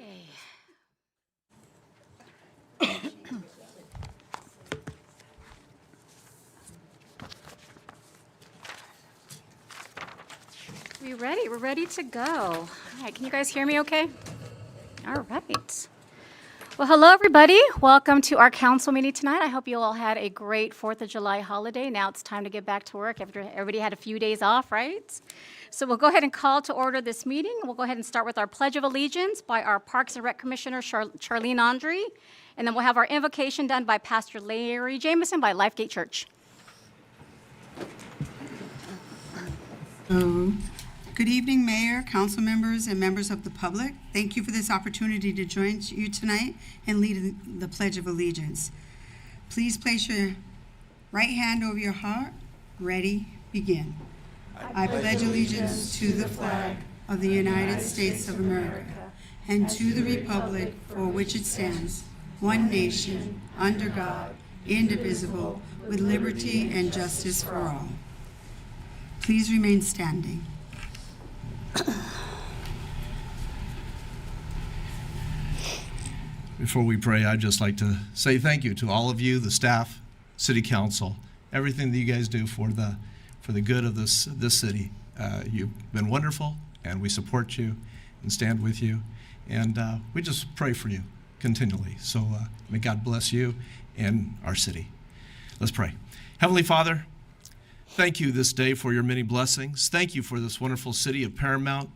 Okay. We ready? We're ready to go. All right, can you guys hear me okay? All right. Well, hello, everybody. Welcome to our council meeting tonight. I hope you all had a great 4th of July holiday. Now it's time to get back to work after everybody had a few days off, right? So we'll go ahead and call to order this meeting. We'll go ahead and start with our Pledge of Allegiance by our Parks and Rec Commissioner, Charlene Andre. And then we'll have our invocation done by Pastor Larry Jameson by Lifegate Church. Good evening, Mayor, council members, and members of the public. Thank you for this opportunity to join you tonight and lead the Pledge of Allegiance. Please place your right hand over your heart. Ready, begin. I pledge allegiance to the flag of the United States of America and to the republic for which it stands, one nation, under God, indivisible, with liberty and justice for all. Please remain standing. Before we pray, I'd just like to say thank you to all of you, the staff, city council, everything that you guys do for the good of this city. You've been wonderful, and we support you and stand with you, and we just pray for you continually. So may God bless you and our city. Let's pray. Heavenly Father, thank you this day for your many blessings. Thank you for this wonderful city of Paramount.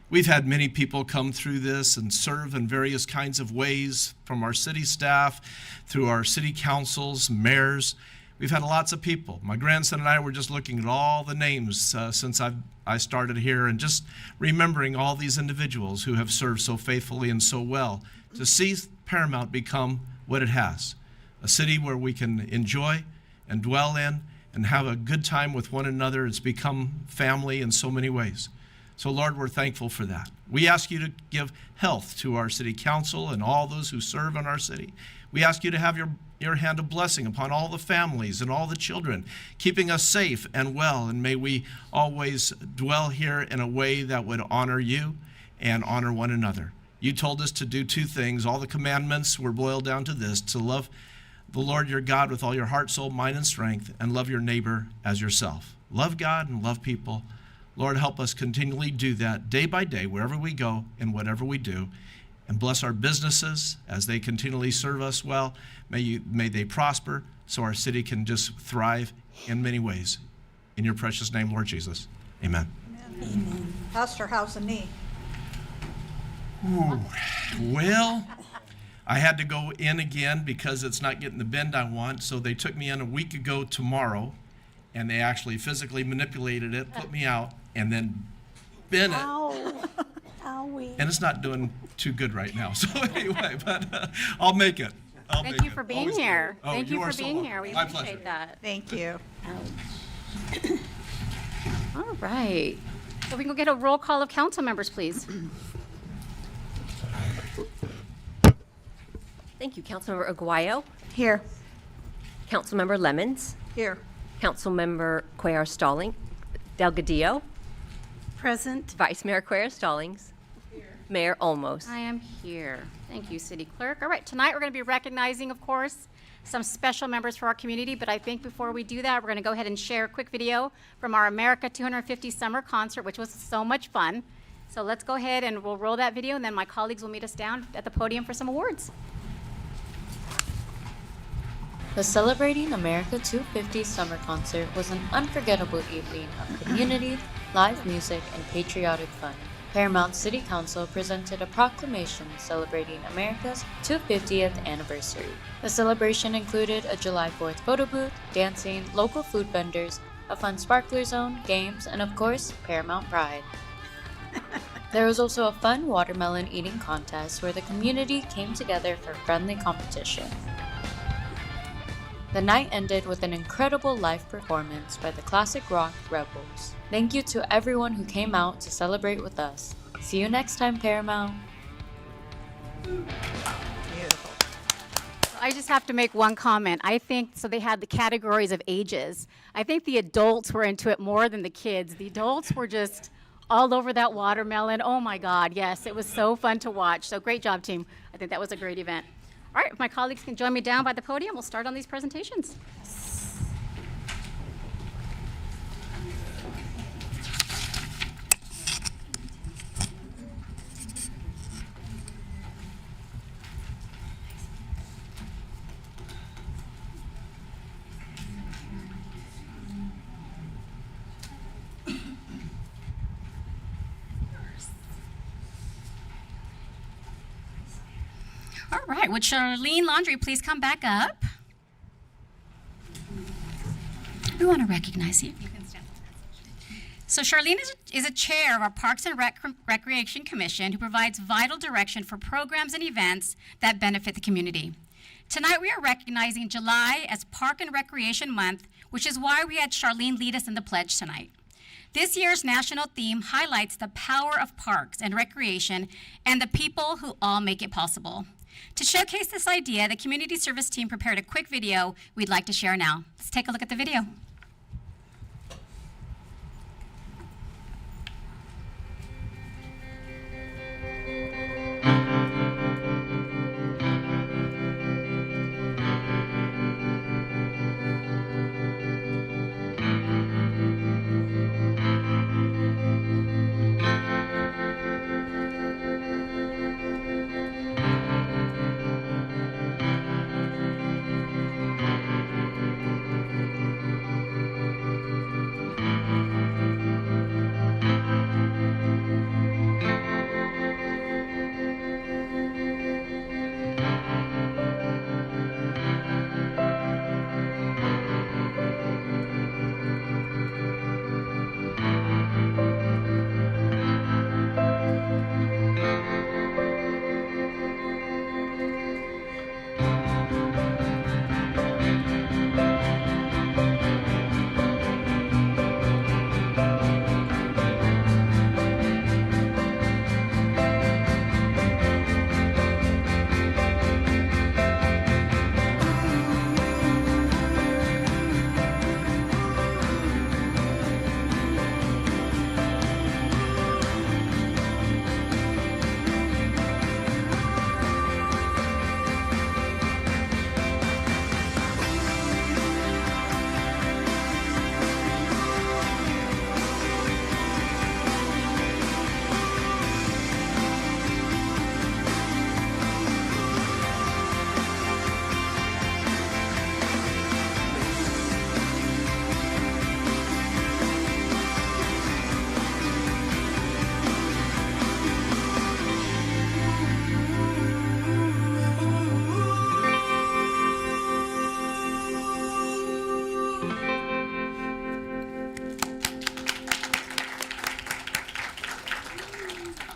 We've had many people come through this and serve in various kinds of ways, from our city staff, through our city councils, mayors. We've had lots of people. My grandson and I were just looking at all the names since I started here and just remembering all these individuals who have served so faithfully and so well to see Paramount become what it has, a city where we can enjoy and dwell in and have a good time with one another. It's become family in so many ways. So, Lord, we're thankful for that. We ask you to give health to our city council and all those who serve in our city. We ask you to have your hand of blessing upon all the families and all the children, keeping us safe and well. And may we always dwell here in a way that would honor you and honor one another. You told us to do two things. All the commandments were boiled down to this: to love the Lord your God with all your heart, soul, mind, and strength, and love your neighbor as yourself. Love God and love people. Lord, help us continually do that day by day, wherever we go and whatever we do. And bless our businesses as they continually serve us well. May they prosper so our city can just thrive in many ways. In your precious name, Lord Jesus. Amen. Amen. Pastor, how's the knee? Ooh. Well, I had to go in again because it's not getting the bend I want. So they took me in a week ago tomorrow, and they actually physically manipulated it, put me out, and then bent it. Ow. Owie. And it's not doing too good right now. So anyway, but I'll make it. Thank you for being Always here. do. Oh, Thank you are for so being welcome. here. We My appreciate pleasure. that. Thank you. All right. So we can go get a roll call of council members, please. Thank you. Councilmember Aguayo, Here. Councilmember Lemons, Here. Councilmember Cuellar Stalling, Delgadillo, Present. Vice Mayor Cuellar Stallings, Mayor Olmos. I am here. Thank you, City Clerk. All right, tonight we're going to be recognizing, of course, some special members for our community, but I think before we do that, we're going to go ahead and share a quick video from our America 250 Summer Concert, which was so much fun. So let's go ahead and we'll roll that video, and then my colleagues will meet us down at the podium for some awards. The Celebrating America 250 Summer Concert was an unforgettable evening of community, live music, and patriotic fun. Paramount City Council presented a proclamation celebrating America's 250th anniversary. The celebration included a July 4th photo booth, dancing, local food vendors, a fun sparkler zone, games, and of course, Paramount Pride. There was also a fun watermelon eating contest where the community came together for friendly competition. The night ended with an incredible live performance by the classic rock Rebels. Thank you to everyone who came out to celebrate with us. See you next time, Paramount. Beautiful. I just have to make one comment. I think, so they had the categories of ages. I think the adults were into it more than the kids. The adults were just all over that watermelon. Oh my God, yes, it was so fun to watch. So great job, team. I think that was a great event. All right, if my colleagues can join me down by the podium, we'll start on these presentations. All right, would Charlene Laundrie please come back up? We want to recognize you. You can stand. So Charlene is a chair of our Parks and Recreation Commission who provides vital direction for programs and events that benefit the community. Tonight we are recognizing July as Park and Recreation Month, which is why we had Charlene lead us in the pledge tonight. This year's national theme highlights the power of parks and recreation and the people who all make it possible. To showcase this idea, the community service team prepared a quick video we'd like to share now. Let's take a look at the video.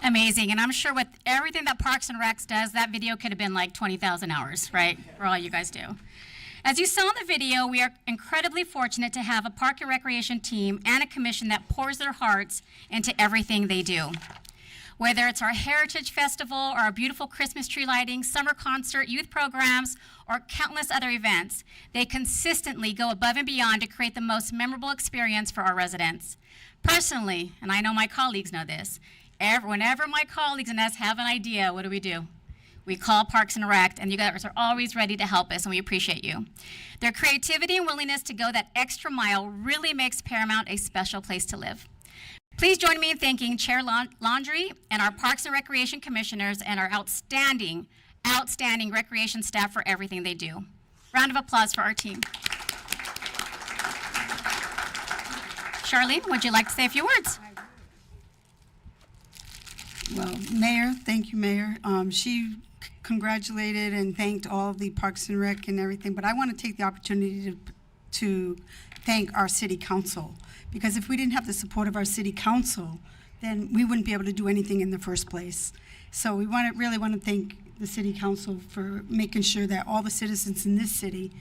Amazing, and I'm sure with everything that Parks and Recs does, that video could have been like 20,000 hours, right, for all you guys do. As you saw in the video, we are incredibly fortunate to have a Park and Recreation team and a commission that pours their hearts into everything they do. Whether it's our Heritage Festival or our beautiful Christmas tree lighting, summer concert, youth programs, or countless other events, they consistently go above and beyond to create the most memorable experience for our residents. Personally, and I know my colleagues know this, whenever my colleagues and us have an idea, what do? We call Parks and Rec, and you guys are always ready to help us, and we appreciate you. Their creativity and willingness to go that extra mile really makes Paramount a special place to live. Please join me in thanking Chair Laundrie and our Parks and Recreation Commissioners and our outstanding recreation staff for everything they do. Round of applause for our team. Charlene, would you like to say a few words? Well, Mayor, thank you, Mayor. She congratulated and thanked all of the Parks and Rec and everything, but I want to take the opportunity to thank our city council, because if we didn't have the support of our city council, then we wouldn't be able to do anything in the first place. So we really want to thank the city council for making sure that all the citizens in this city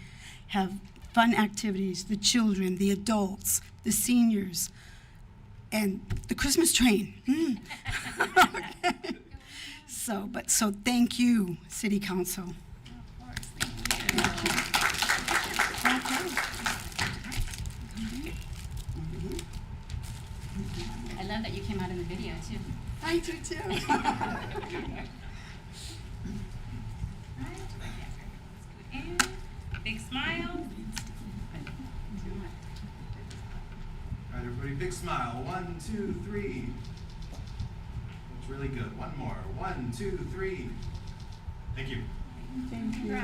have fun activities, the children, the adults, the seniors, and the Christmas train. Okay. So thank you, City Council. Of course, thank you. I love that you came out in the video too. I do too. Big smile. All right, everybody, big smile. 1, 2, 3. That's really good. One more. 1, 2, 3. Thank you. Thank you.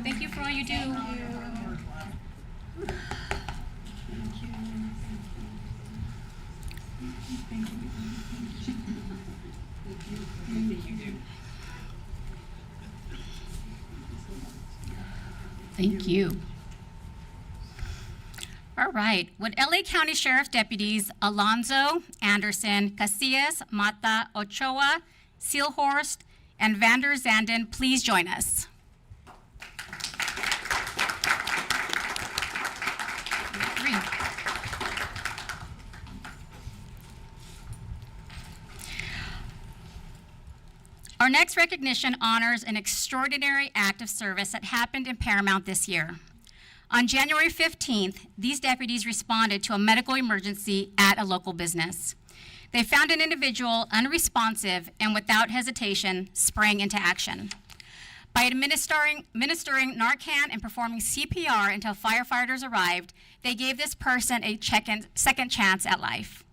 Thank you for all you do. Thank you. All right. Would LA County Sheriff Deputies Alonzo, Anderson, Casillas, Mata, Ochoa, Seelhorst, and Vander Zanden please join us? Three. Our next recognition honors an extraordinary act of service that happened in Paramount this year. On January 15th, these deputies responded to a medical emergency at a local business. They found an individual unresponsive and without hesitation sprang into action. By administering Narcan and performing CPR until firefighters arrived, they gave this person a second chance at life.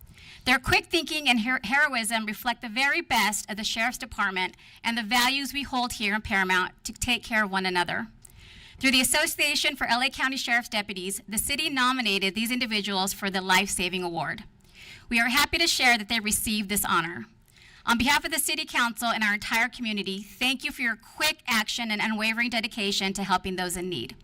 Their quick thinking and heroism reflect the very best of the Sheriff's Department and the values we hold here in Paramount to take care of one another. Through the Association for LA County Sheriff's Deputies, the city nominated these individuals for the Life Saving Award. We are happy to share that they received this honor. On behalf of the City Council and our entire community, thank you for your quick action and unwavering dedication to helping those in need.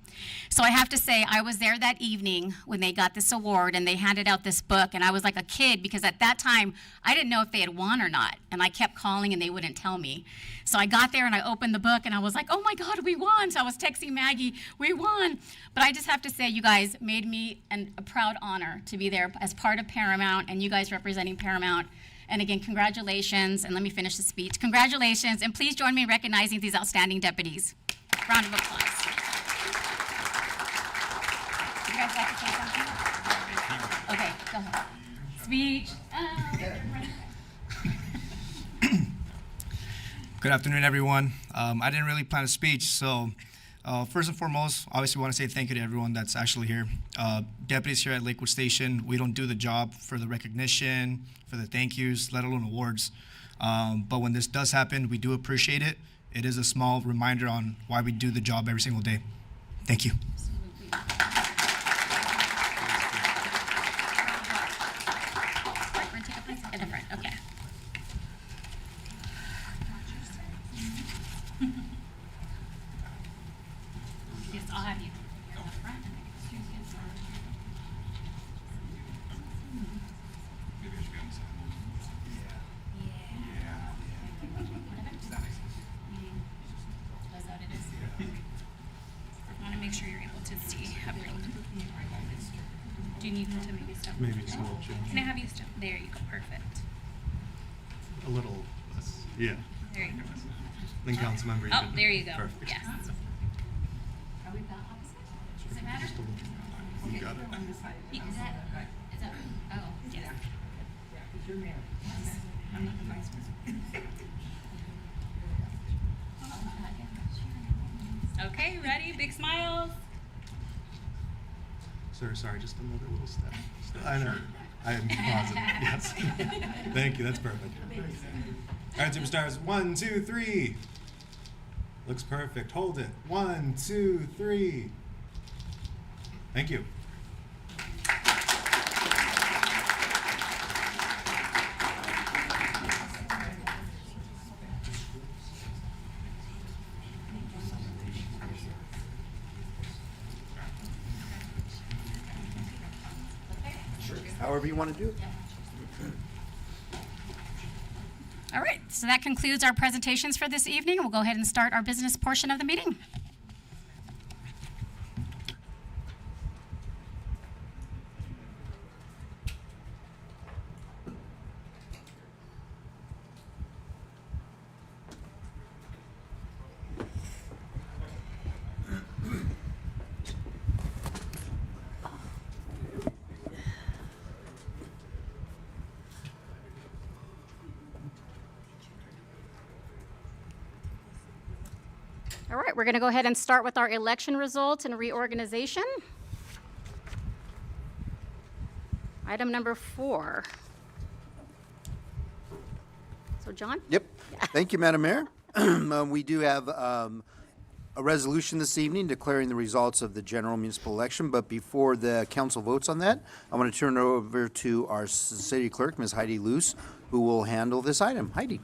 So I have to say, I was there that evening when they got this award and they handed out this book, and I was like a kid because at that time, I didn't know if they had won or not, and I kept calling and they wouldn't tell me. So I got there and I opened the book and I was like, oh my God, we won. So I was texting Maggie, we won. But I just have to say, you guys made me a proud honor to be there as part of Paramount and you guys representing Paramount. And again, congratulations, and let me finish the speech. Congratulations, and please join me in recognizing these outstanding deputies. Round of applause. You guys like to say something? Okay, go ahead. Speech. Good afternoon, everyone. I didn't really plan a speech, so first and foremost, obviously we want to say thank you to everyone that's actually here. Deputies here at Lakewood Station, we don't do the job for the recognition, for the thank yous, let alone awards. But when this does happen, we do appreciate it. It is a small reminder on why we do the job every single day. Thank you. In the front, okay. Yes, I'll have you. In the front. Is that what it is? I want to make sure you're able to see everyone. Do you need to maybe step? Maybe just a little change. Can I have you step? There you go, perfect. A little less. Yeah. There you go. Then Councilmember. Oh, there you go. Perfect. Yes. Are we the opposite? Does it matter? You got it. Is that, oh, yes. I'm not the vice president. Okay, ready? Big smiles. Sir, sorry, just another little step. I know. I am positive. Yes. Thank you. That's perfect. All right, superstars. 1, 2, 3. Looks perfect. Hold it. 1, 2, 3. Thank you. However you want to do it. All right, so that concludes our presentations for this evening. We'll go ahead and start our business portion of the meeting. All right, we're going to go ahead and start with our election results and reorganization. Item number 4. So, John? Yep. Thank you, Madam Mayor. We do have a resolution this evening declaring the results of the general municipal election, but before the council votes on that, I want to turn it over to our city clerk, Ms. Heidi Luce, who will handle this item. Heidi.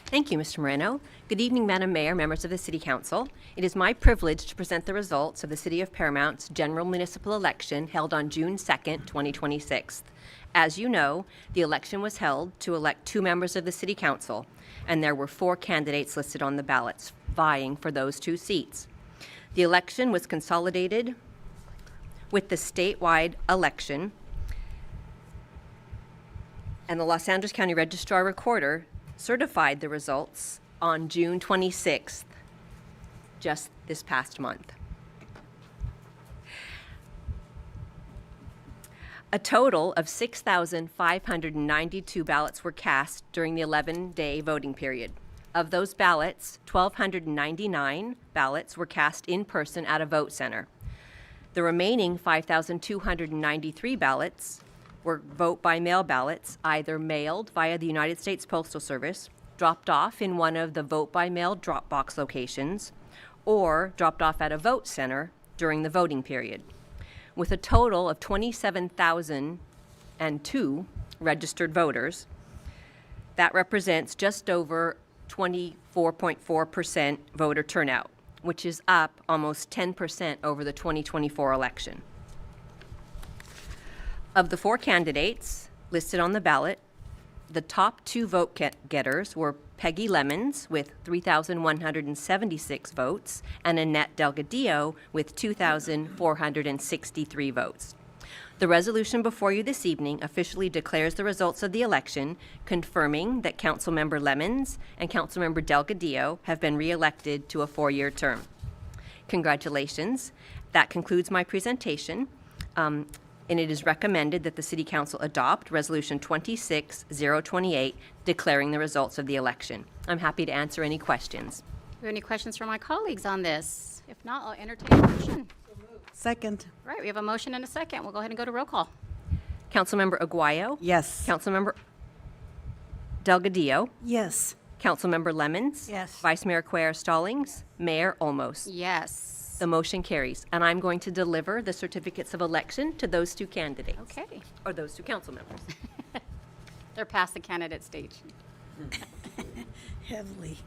Thank you, Mr. Moreno. Good evening, Madam Mayor, members of the City Council. It is my privilege to present the results of the City of Paramount's general municipal election held on June 2nd, 2026. As you know, the election was held to elect 2 members of the City Council, and there were 4 candidates listed on the ballots vying for those 2 seats. The election was consolidated with the statewide election, and the Los Angeles County Registrar Recorder certified the results on June 26th, just this past month. A total of 6,592 ballots were cast during the 11-day voting period. Of those ballots, 1,299 ballots were cast in person at a vote center. The remaining 5,293 ballots were vote by mail ballots, either mailed via the United States Postal Service, dropped off in one of the vote by mail drop box locations, or dropped off at a vote center during the voting period. With a total of 27,002 registered voters, that represents just over 24.4% voter turnout, which is up almost 10% over the 2024 election. Of the 4 candidates listed on the ballot, the top 2 vote getters were Peggy Lemons with 3,176 votes and Annette Delgadillo with 2,463 votes. The resolution before you this evening officially declares the results of the election, confirming that Councilmember Lemons and Councilmember Delgadillo have been re-elected to a 4-year term. Congratulations. That concludes my presentation. And it is recommended that the City Council adopt Resolution 26028, declaring the results of the election. I'm happy to answer any questions. Do you have any questions from my colleagues on this? If not, I'll entertain a motion. Second. All right, we have a motion and a second. We'll go ahead and go to roll call. Councilmember Aguayo? Yes. Councilmember Delgadillo? Yes. Councilmember Lemons? Yes. Vice Mayor Cuellar Stallings? Mayor Olmos? Yes. The motion carries, and I'm going to deliver the certificates of election to those 2 candidates. Okay. Or those 2 council members. They're past the candidate stage. Heavily.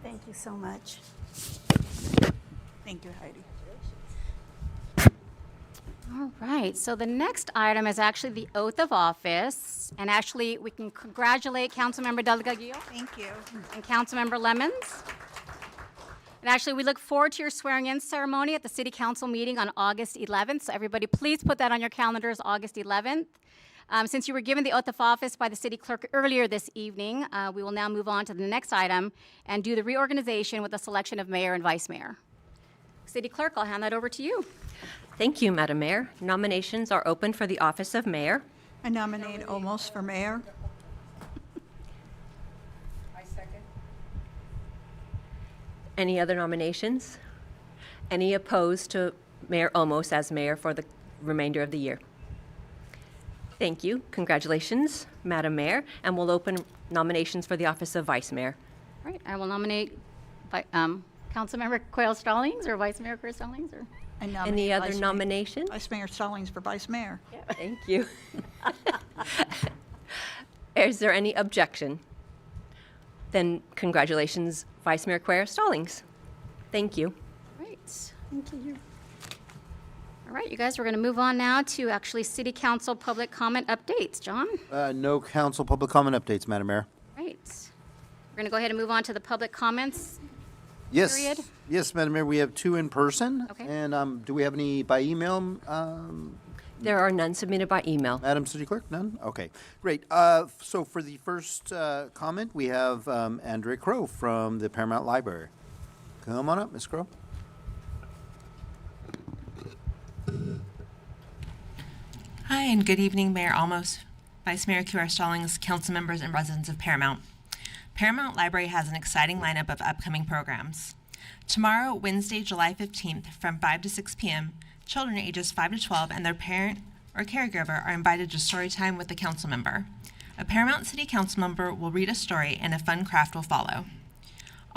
Thank you so much. Thank you, Heidi. All right, so the next item is actually the oath of office. And actually, we can congratulate Councilmember Delgadillo Thank you. and Councilmember Lemons. And actually, we look forward to your swearing-in ceremony at the City Council meeting on August 11th. So everybody, please put that on your calendars, August 11th. Since you were given the oath of office by the city clerk earlier this evening, we will now move on to the next item and do the reorganization with the selection of mayor and vice mayor. City clerk, I'll hand that over to you. Thank you, Madam Mayor. Nominations are open for the office of mayor. I nominate Olmos for mayor. Any other nominations? Any opposed to Mayor Olmos as mayor for the remainder of the year? Thank you. Congratulations, Madam Mayor. And we'll open nominations for the office of vice mayor. All right, I will nominate Councilmember Cuellar Stallings or Vice Mayor Cuellar Stallings, or? I nominate Any other Vice Mayor- nominations? Vice Mayor Stallings for vice mayor. Thank you. Is there any objection? Then congratulations, Vice Mayor Cuellar Stallings. Thank you. Right. Thank you. All right, you guys, we're going to move on now to actually City Council public comment updates. John? No council public comment updates, Madam Mayor. Right. We're going to go ahead and move on to the public comments. Yes. Period. Yes, Madam Mayor, we have 2 in person. Okay. And do we have any by email? There are none submitted by email. Madam City Clerk, none? Okay, great. So for the first comment, we have Andrea Crow from the Paramount Library. Come on up, Ms. Crow. Hi, and good evening, Mayor Almos, Vice Mayor QR Stallings, council members, and residents of Paramount. Paramount Library has an exciting lineup of upcoming programs. Tomorrow, Wednesday, July 15th, from 5 to 6 p.m., children ages 5 to 12 and their parent or caregiver are invited to story time with the council member. A Paramount City Council member will read a story and a fun craft will follow.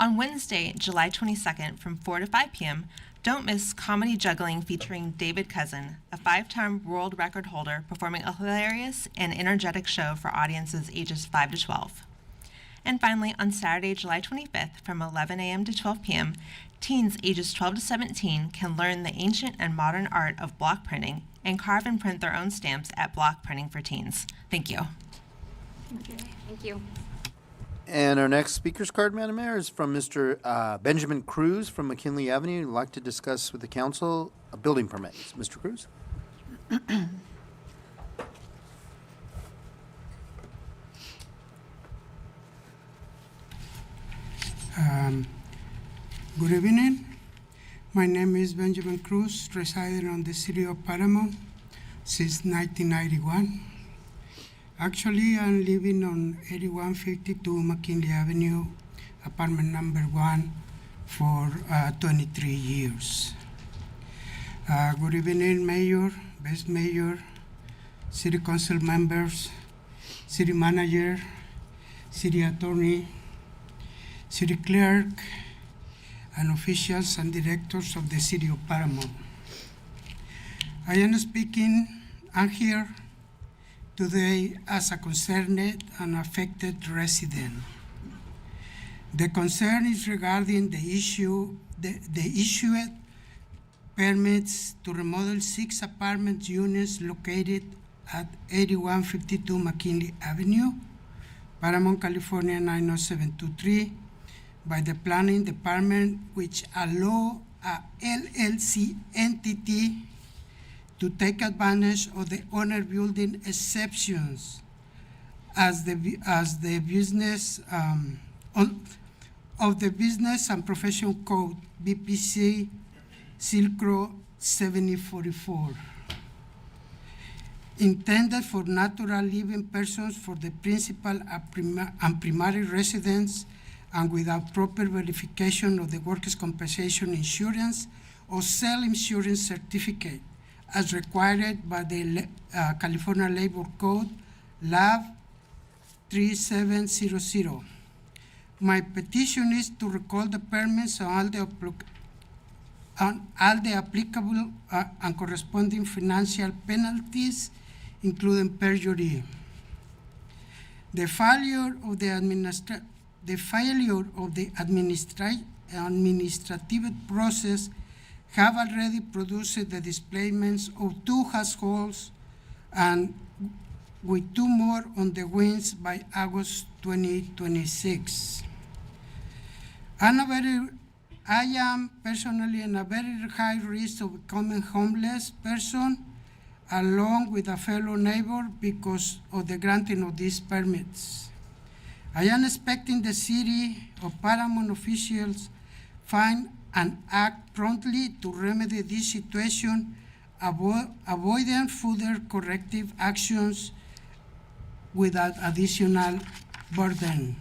On Wednesday, July 22nd, from 4 to 5 p.m., don't miss Comedy Juggling featuring David Cousin, a 5-time world record holder performing a hilarious and energetic show for audiences ages 5 to 12. And finally, on Saturday, July 25th, from 11 a.m. to 12 p.m., teens ages 12 to 17 can learn the ancient and modern art of block printing and carve and print their own stamps at Block Printing for Teens. Thank you. Thank you. And our next speaker's card, Madam Mayor, is from Mr. Benjamin Cruz from McKinley Avenue. Who'd like to discuss with the council a building permit. Mr. Cruz? Good evening. My name is Benjamin Cruz, residing on the city of Paramount since 1991. Actually, I'm living on 8152 McKinley Avenue, apartment number 1, for 23 years. Good evening, Mayor, Vice Mayor, City Council members, City Manager, City Attorney, City Clerk, and officials and directors of the City of Paramount. I'm here today as a concerned and affected resident. The concern is regarding the issued permits to remodel 6 apartment units located at 8152 McKinley Avenue, Paramount, California 90723, by the Planning Department, which allow a LLC entity to take advantage of the owner building exceptions as the business of the Business and Professional Code, BPC Silcro 7044, intended for natural living persons for the principal and primary residence, and without proper verification of the workers' compensation insurance or self-insurance certificate as required by the California Labor Code, Lab 3700. My petition is to recall the permits on all the applicable and corresponding financial penalties, including perjury. The failure of the administrative process have already produced the displacements of 2 households, and with 2 more on the wings by August 2026. I am personally in a very high risk of becoming homeless person, along with a fellow neighbor, because of the granting of these permits. I am expecting the city of Paramount officials find and act promptly to remedy this situation, avoiding further corrective actions without additional burden.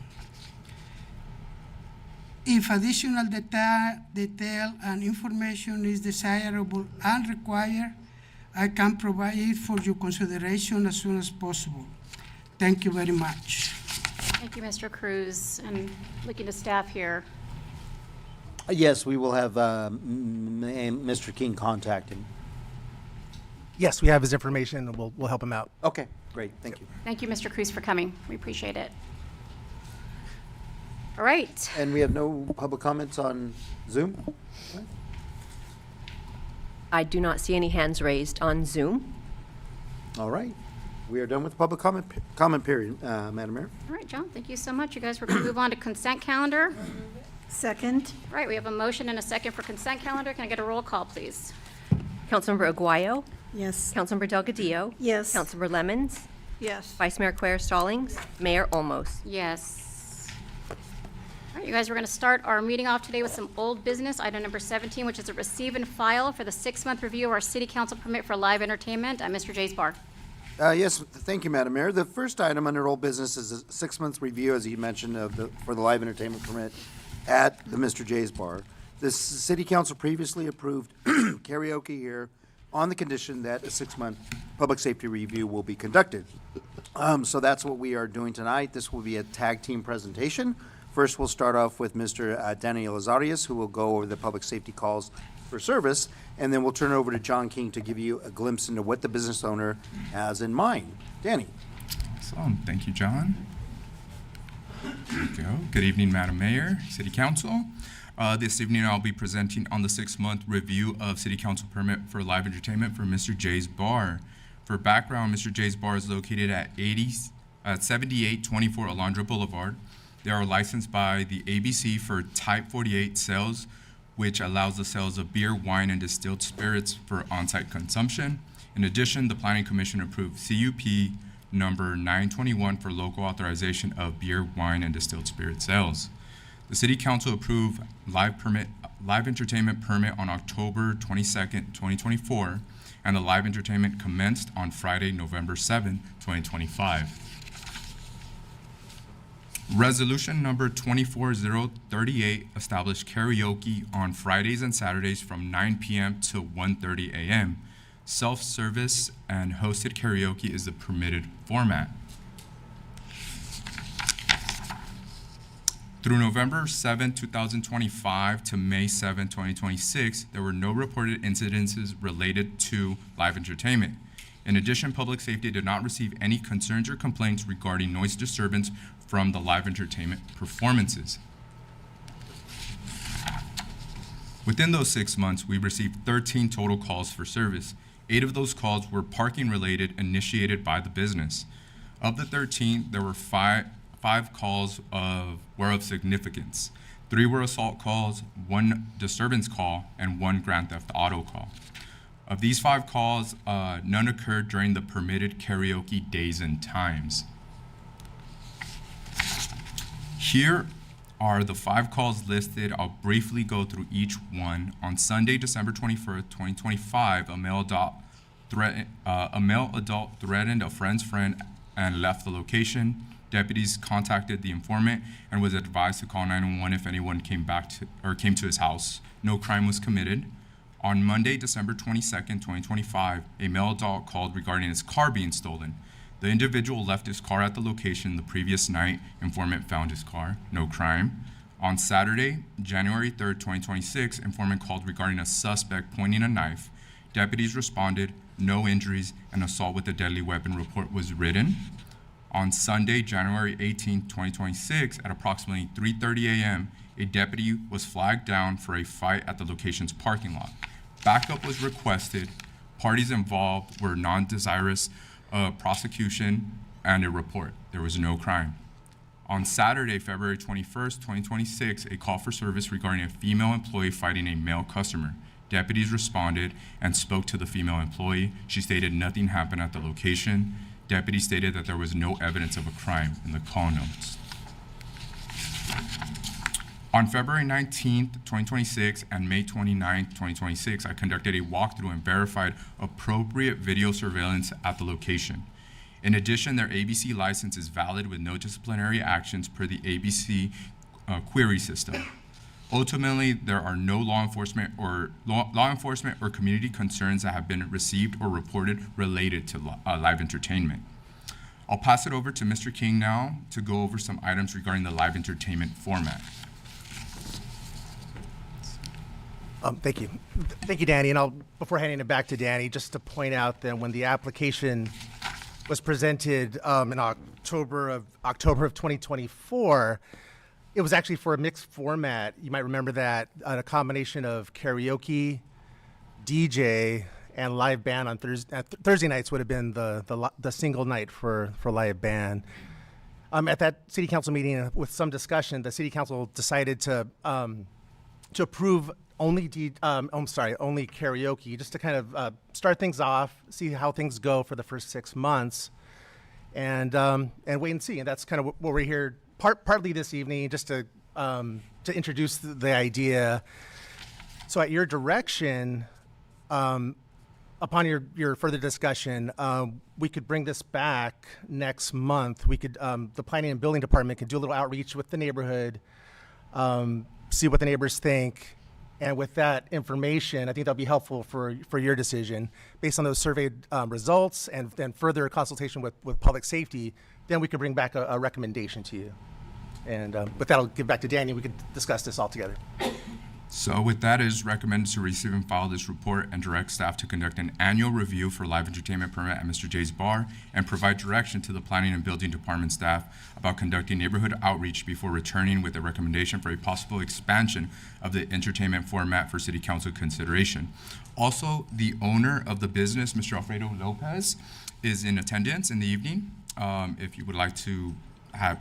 If additional detail and information is desirable and required, I can provide it for your consideration as soon as possible. Thank you very much. Thank you, Mr. Cruz. And looking to staff here. Yes, we will have Mr. King contact him. Yes, we have his information, and we'll help him out. Okay, great, thank you. Thank you, Mr. Cruz, for coming. We appreciate it. All right. And we have no public comments on Zoom? I do not see any hands raised on Zoom. All right, we are done with the public comment period, Madam Mayor. All right, John, thank you so much. You guys, we're going to move on to consent calendar. Second. All right, we have a motion and a second for consent calendar. Can I get a roll call, please? Councilmember Aguayo, Yes. Councilmember Delgadillo, Yes. Councilmember Lemons, Yes. Vice Mayor Claire Stallings, Mayor Olmos. Yes. All right, you guys, we're going to start our meeting off today with some old business. Item number 17, which is a receive and file for the 6-month review of our city council permit for live entertainment. Mr. Jays Bar. Yes, thank you, Madam Mayor. The first item under old business is a 6-month review, as you mentioned, for the live entertainment permit at the Mr. J's Bar. The city council previously approved karaoke here on the condition that a 6-month public safety review will be conducted. So that's what we are doing tonight. This will be a tag team presentation. First, we'll start off with Mr. Daniel Azarias, who will go over the public safety calls for service, and then we'll turn it over to John King to give you a glimpse into what the business owner has in mind. Danny. Awesome. Thank you, John. There we go. Good evening, Madam Mayor, City Council. This evening, I'll be presenting on the 6-month review of City Council permit for live entertainment for Mr. J's Bar. For background, Mr. J's Bar is located at 7824 Alondra Boulevard. They are licensed by the ABC for Type 48 sales, which allows the sales of beer, wine, and distilled spirits for on-site consumption. In addition, the Planning Commission approved CUP number 921 for local authorization of beer, wine, and distilled spirit sales. The City Council approved live entertainment permit on October 22nd, 2024, and the live entertainment commenced on Friday, November 7, 2025. Resolution number 24038 established karaoke on Fridays and Saturdays from 9 p.m. to 1:30 a.m. Self-service and hosted karaoke is the permitted format. Through November 7, 2025 to May 7, 2026, there were no reported incidences related to live entertainment. In addition, public safety did not receive any concerns or complaints regarding noise disturbance from the live entertainment performances. Within those 6 months, we received 13 total calls for service. 8 of those calls were parking related, initiated by the business. Of the 13, there were five calls were of significance. 3 were assault calls, 1 disturbance call, and 1 grand theft auto call. Of these 5 calls, none occurred during the permitted karaoke days and times. Here are the 5 calls listed. I'll briefly go through each one. On Sunday, December 21st, 2025, a male adult threatened a friend's friend and left the location. Deputies contacted the informant and was advised to call 911 if anyone came to his house. No crime was committed. On Monday, December 22nd, 2025, a male adult called regarding his car being stolen. The individual left his car at the location the previous night. Informant found his car. No crime. On Saturday, January 3rd, 2026, informant called regarding a suspect pointing a knife. Deputies responded. No injuries. An assault with a deadly weapon report was written. On Sunday, January 18, 2026, at approximately 3:30 a.m., a deputy was flagged down for a fight at the location's parking lot. Backup was requested. Parties involved were non-desirous prosecution and a report. There was no crime. On Saturday, February 21st, 2026, a call for service regarding a female employee fighting a male customer. Deputies responded and spoke to the female employee. She stated nothing happened at the location. Deputies stated that there was no evidence of a crime in the call notes. On February 19th, 2026 and May 29th, 2026, I conducted a walkthrough and verified appropriate video surveillance at the location. In addition, their ABC license is valid with no disciplinary actions per the ABC query system. Ultimately, there are no law enforcement or community concerns that have been received or reported related to live entertainment. I'll pass it over to Mr. King now to go over some items regarding the live entertainment format. Thank you. Thank you, Danny. And before handing it back to Danny, just to point out that when the application was presented in October of 2024, it was actually for a mixed format. You might remember that a combination of karaoke, DJ, and live band on Thursday nights would have been the single night for live band. At that city council meeting, with some discussion, the city council decided to approve only karaoke, just to kind of start things off, see how things go for the first 6 months, and wait and see. And that's kind of what we're here partly this evening, just to introduce the idea. So at your direction, upon your further discussion, we could bring this back next month. We could, the planning and building department could do a little outreach with the neighborhood, see what the neighbors think. And with that information, I think that'll be helpful for your decision. Based on those surveyed results and then further consultation with public safety, then we could bring back a recommendation to you. And with that, I'll give back to Danny. We could discuss this all together. So with that, it is recommended to receive and file this report and direct staff to conduct an annual review for live entertainment permit at Mr. J's Bar and provide direction to the planning and building department staff about conducting neighborhood outreach before returning with a recommendation for a possible expansion of the entertainment format for city council consideration. Also, the owner of the business, Mr. Alfredo Lopez, is in attendance in the evening. If you would like to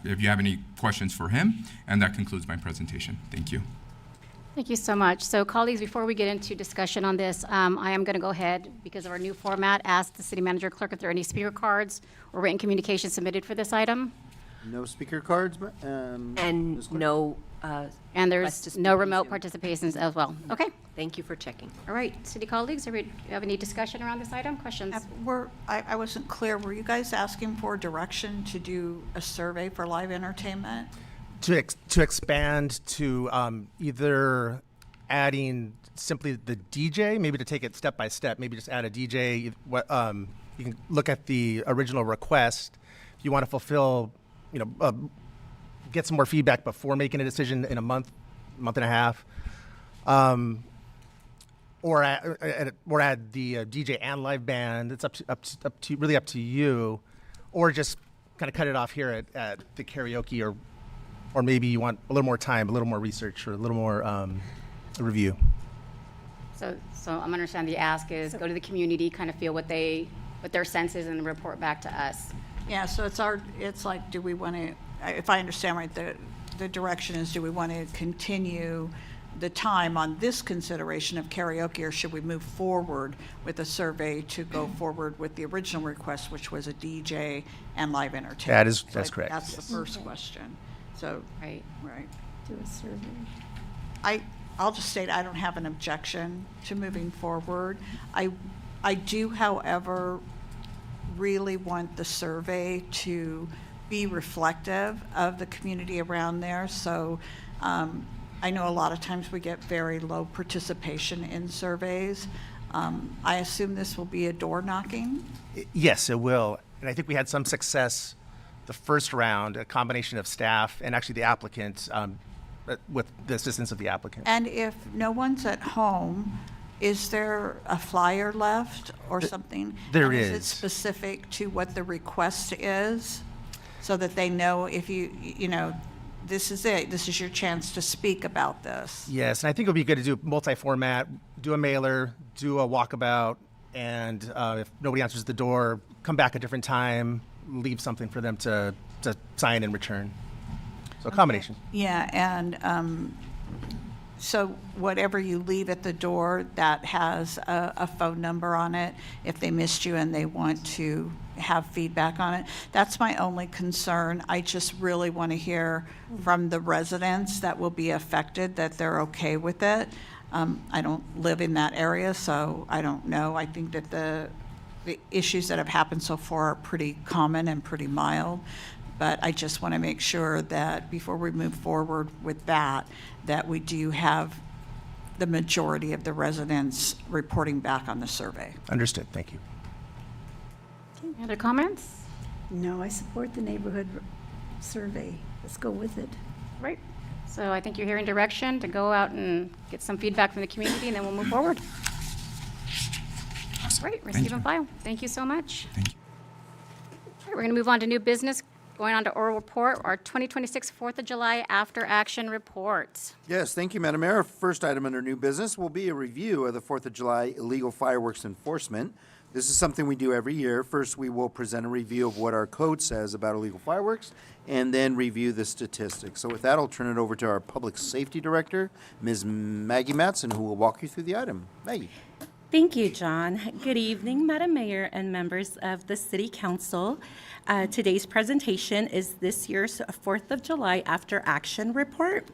if you have any questions for him, and that concludes my presentation. Thank you. Thank you so much. So colleagues, before we get into discussion on this, I am going to go ahead, because of our new format, ask the city manager clerk if there are any speaker cards or written communication submitted for this item. No speaker cards, And Ms. Clerk? no, And Request to there's speak no on remote Zoom. participations as well. Okay, thank you for checking. all right. City colleagues, do you have any discussion around this item? Questions? I wasn't clear, were you guys asking for direction to do a survey for live entertainment? To expand to either adding simply the DJ, maybe to take it step by step, maybe just add a DJ. What you can look at the original request. If you want to fulfill, get some more feedback before making a decision in a month and a half, or add the DJ and live band. It's up to you, or just kind of cut it off here at the karaoke, or maybe you want a little more time, a little more research, or a little more review. So I'm understanding the ask is go to the community, kind of feel what their sense is, and report back to us. Yeah, so it's like, do we want to, if I understand right, the direction is, do we want to continue the time on this consideration of karaoke, or should we move forward with a survey to go forward with the original request, which was a DJ and live entertainment? That's correct. That's the first question. So, Right. right. Do a survey. I'll just state I don't have an objection to moving forward. I do, however, really want the survey to be reflective of the community around there. So I know a lot of times we get very low participation in surveys. I assume this will be a door knocking. Yes, it will. And I think we had some success the first round, a combination of staff and actually the applicant, with the assistance of the applicant. And if no one's at home, is there a flyer left or something? There And is it is. specific to what the request is, so that they know if this is it, this is your chance to speak about this? Yes, and I think it would be good to do multi-format, do a mailer, do a walkabout, and if nobody answers the door, come back a different time, leave something for them to sign and return. So a combination. Yeah, and so whatever you leave at the door, that has a phone number on it, if they missed you and they want to have feedback on it. That's my only concern. I just really want to hear from the residents that will be affected, that they're okay with it. I don't live in that area, so I don't know. I think that the issues that have happened so far are pretty common and pretty mild. But I just want to make sure that before we move forward with that we do have the majority of the residents reporting back on the survey. Understood. Thank you. Any other comments? No, I support the neighborhood survey. Let's go with it. Right. So I think you're hearing direction to go out and get some feedback from the community, and then we'll move forward. Right, receive and file. Thank you so much. Thank you. All right, we're going to move on to new business. Going on to oral report, our 2026 4th of July after action report. Yes, thank you, Madam Mayor. First item under new business will be a review of the 4th of July illegal fireworks enforcement. This is something we do every year. First, we will present a review of what our code says about illegal fireworks, and then review the statistics. So with that, I'll turn it over to our Public Safety Director, Ms. Maggie Matson, who will walk you through the item. Maggie. Thank you, John. Good evening, Madam Mayor and members of the City Council. Today's presentation is this year's 4th of July After Action Report.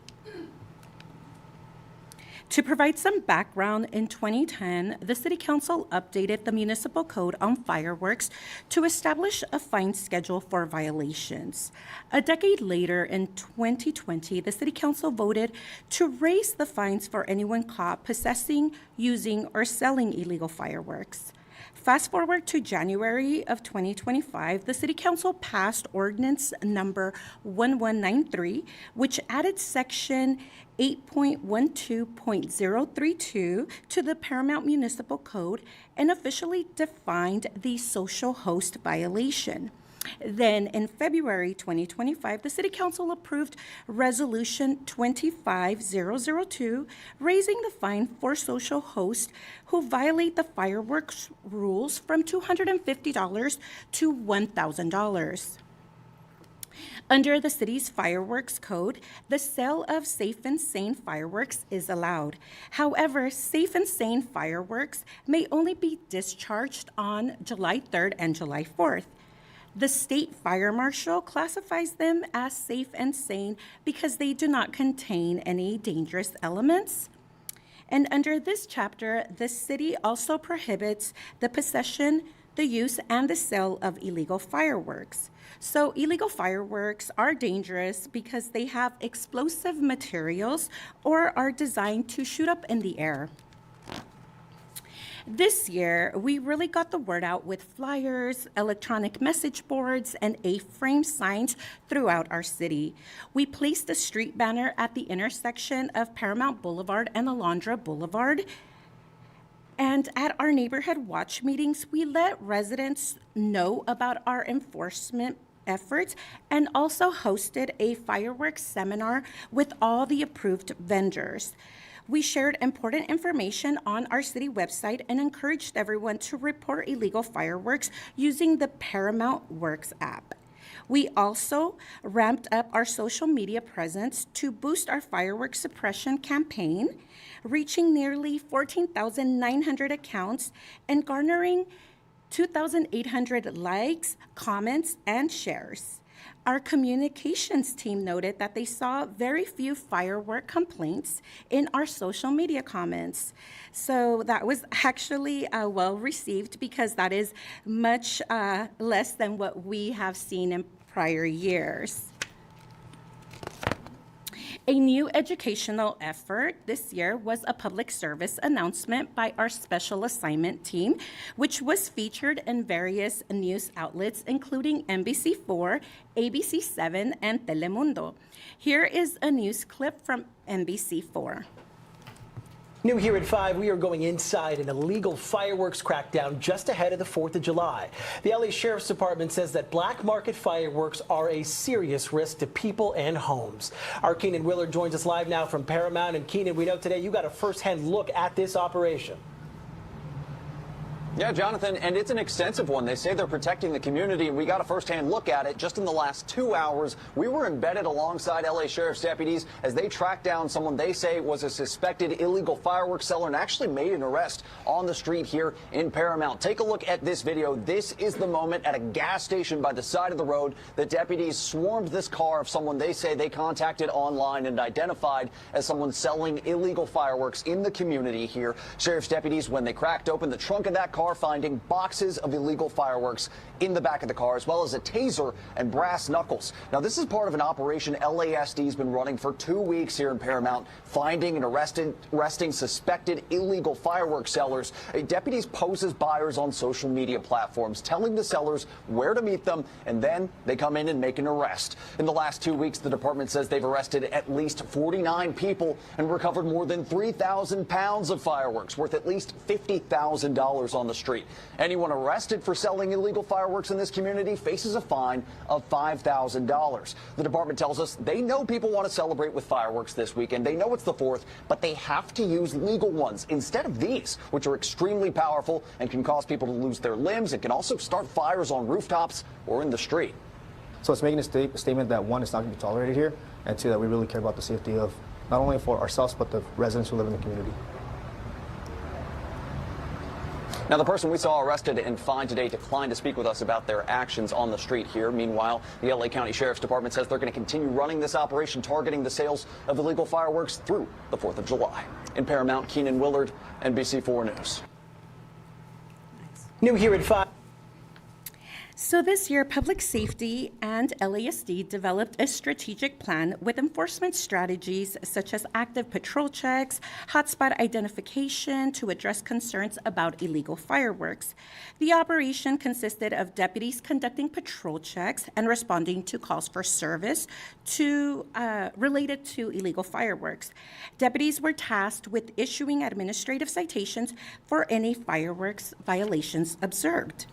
To provide some background, in 2010, the City Council updated the municipal code on fireworks to establish a fine schedule for violations. A decade later, in 2020, the City Council voted to raise the fines for anyone caught possessing, using, or selling illegal fireworks. Fast forward to January of 2025, the City Council passed ordinance number 1193, which added section 8.12.032 to the Paramount Municipal Code and officially defined the social host violation. Then in February 2025, the City Council approved Resolution 25002, raising the fine for social hosts who violate the fireworks rules from $250 to $1,000. Under the city's fireworks code, the sale of safe and sane fireworks is allowed. However, safe and sane fireworks may only be discharged on July 3rd and July 4th. The state fire marshal classifies them as safe and sane because they do not contain any dangerous elements. And under this chapter, the city also prohibits the possession, the use, and the sale of illegal fireworks. So illegal fireworks are dangerous because they have explosive materials or are designed to shoot up in the air. This year, we really got the word out with flyers, electronic message boards, and A-frame signs throughout our city. We placed a street banner at the intersection of Paramount Boulevard and Alondra Boulevard. And at our neighborhood watch meetings, we let residents know about our enforcement efforts and also hosted a fireworks seminar with all the approved vendors. We shared important information on our city website and encouraged everyone to report illegal fireworks using the Paramount Works app. We also ramped up our social media presence to boost our fireworks suppression campaign, reaching nearly 14,900 accounts and garnering 2,800 likes, comments, and shares. Our communications team noted that they saw very few firework complaints in our social media comments. So that was actually well received because that is much less than what we have seen in prior years. A new educational effort this year was a public service announcement by our special assignment team, which was featured in various news outlets, including NBC4, ABC7, and Telemundo. Here is a news clip from NBC4. New here at 5, we are going inside an illegal fireworks crackdown just ahead of the 4th of July. The LA Sheriff's Department says that black market fireworks are a serious risk to people and homes. Our Keenan Willard joins us live now from Paramount. And Keenan, we know today you got a first-hand look at this operation. Yeah, Jonathan, and it's an extensive one. They say they're protecting the community, and we got a first-hand look at it. Just in the last 2 hours, we were embedded alongside LA Sheriff's deputies as they tracked down someone they say was a suspected illegal fireworks seller and actually made an arrest on the street here in Paramount. Take a look at this video. This is the moment at a gas station by the side of the road. The deputies swarmed this car of someone they say they contacted online and identified as someone selling illegal fireworks in the community here. Sheriff's deputies, when they cracked open the trunk of that car, finding boxes of illegal fireworks in the back of the car, as well as a taser and brass knuckles. Now, this is part of an operation LASD has been running for 2 weeks here in Paramount, finding and arresting suspected illegal fireworks sellers. Deputies pose as buyers on social media platforms, telling the sellers where to meet them, and then they come in and make an arrest. In the last 2 weeks, the department says they've arrested at least 49 people and recovered more than 3,000 pounds of fireworks, worth at least $50,000 on the street. Anyone arrested for selling illegal fireworks in this community faces a fine of $5,000. The department tells us they know people want to celebrate with fireworks this weekend. They know it's the 4th, but they have to use legal ones instead of these, which are extremely powerful and can cause people to lose their limbs. It can also start fires on rooftops or in the street. So it's making a statement that, one, it's not going to be tolerated here, and two, that we really care about the safety of not only for ourselves, but the residents who live in the community. Now, the person we saw arrested and fined today declined to speak with us about their actions on the street here. Meanwhile, the LA County Sheriff's Department says they're going to continue running this operation targeting the sales of illegal fireworks through the 4th of July. In Paramount, Keenan Willard, NBC4 News. New here at 5. So this year, Public Safety and LASD developed a strategic plan with enforcement strategies such as active patrol checks, hotspot identification to address concerns about illegal fireworks. The operation consisted of deputies conducting patrol checks and responding to calls for service related to illegal fireworks. Deputies were tasked with issuing administrative citations for any fireworks violations observed.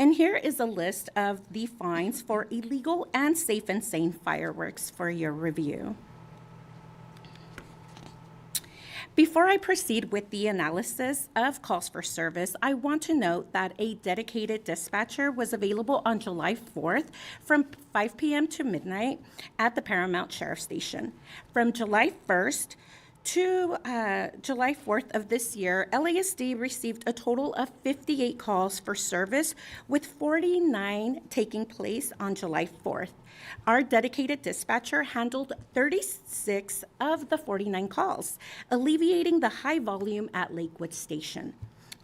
And here is a list of the fines for illegal and safe and sane fireworks for your review. Before I proceed with the analysis of calls for service, I want to note that a dedicated dispatcher was available on July 4th from 5 p.m. to midnight at the Paramount Sheriff Station. From July 1st to July 4th of this year, LASD received a total of 58 calls for service, with 49 taking place on July 4th. Our dedicated dispatcher handled 36 of the 49 calls, alleviating the high volume at Lakewood Station.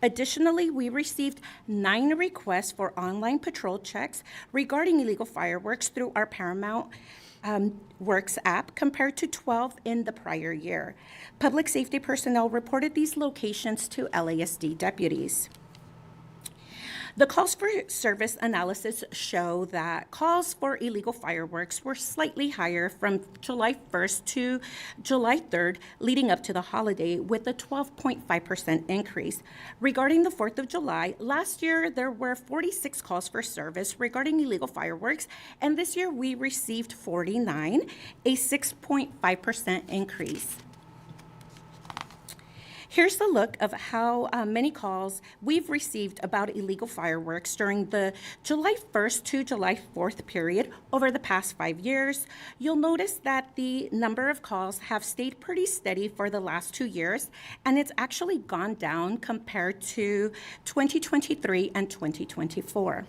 Additionally, we received 9 requests for online patrol checks regarding illegal fireworks through our Paramount Works app, compared to 12 in the prior year. Public safety personnel reported these locations to LASD deputies. The calls for service analysis show that calls for illegal fireworks were slightly higher from July 1st to July 3rd, leading up to the holiday, with a 12.5% increase. Regarding the 4th of July, last year there were 46 calls for service regarding illegal fireworks, and this year we received 49, a 6.5% increase. Here's the look of how many calls we've received about illegal fireworks during the July 1st to July 4th period over the past 5 years. You'll notice that the number of calls have stayed pretty steady for the last 2 years, and it's actually gone down compared to 2023 and 2024.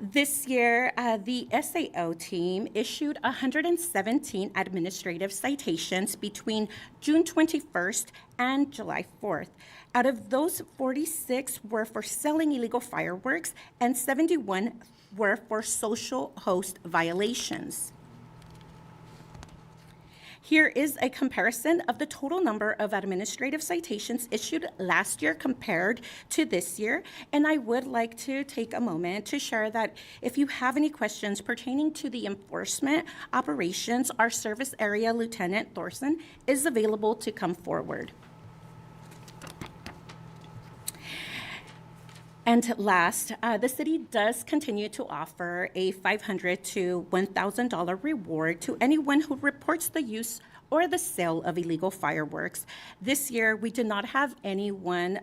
This year, the SAO team issued 117 administrative citations between June 21st and July 4th. Out of those, 46 were for selling illegal fireworks and 71 were for social host violations. Here is a comparison of the total number of administrative citations issued last year compared to this year. And I would like to take a moment to share that if you have any questions pertaining to the enforcement operations, our service area Lieutenant Thorson is available to come forward. And last, the city does continue to offer a $500 to $1,000 reward to anyone who reports the use or the sale of illegal fireworks. This year, we did not have anyone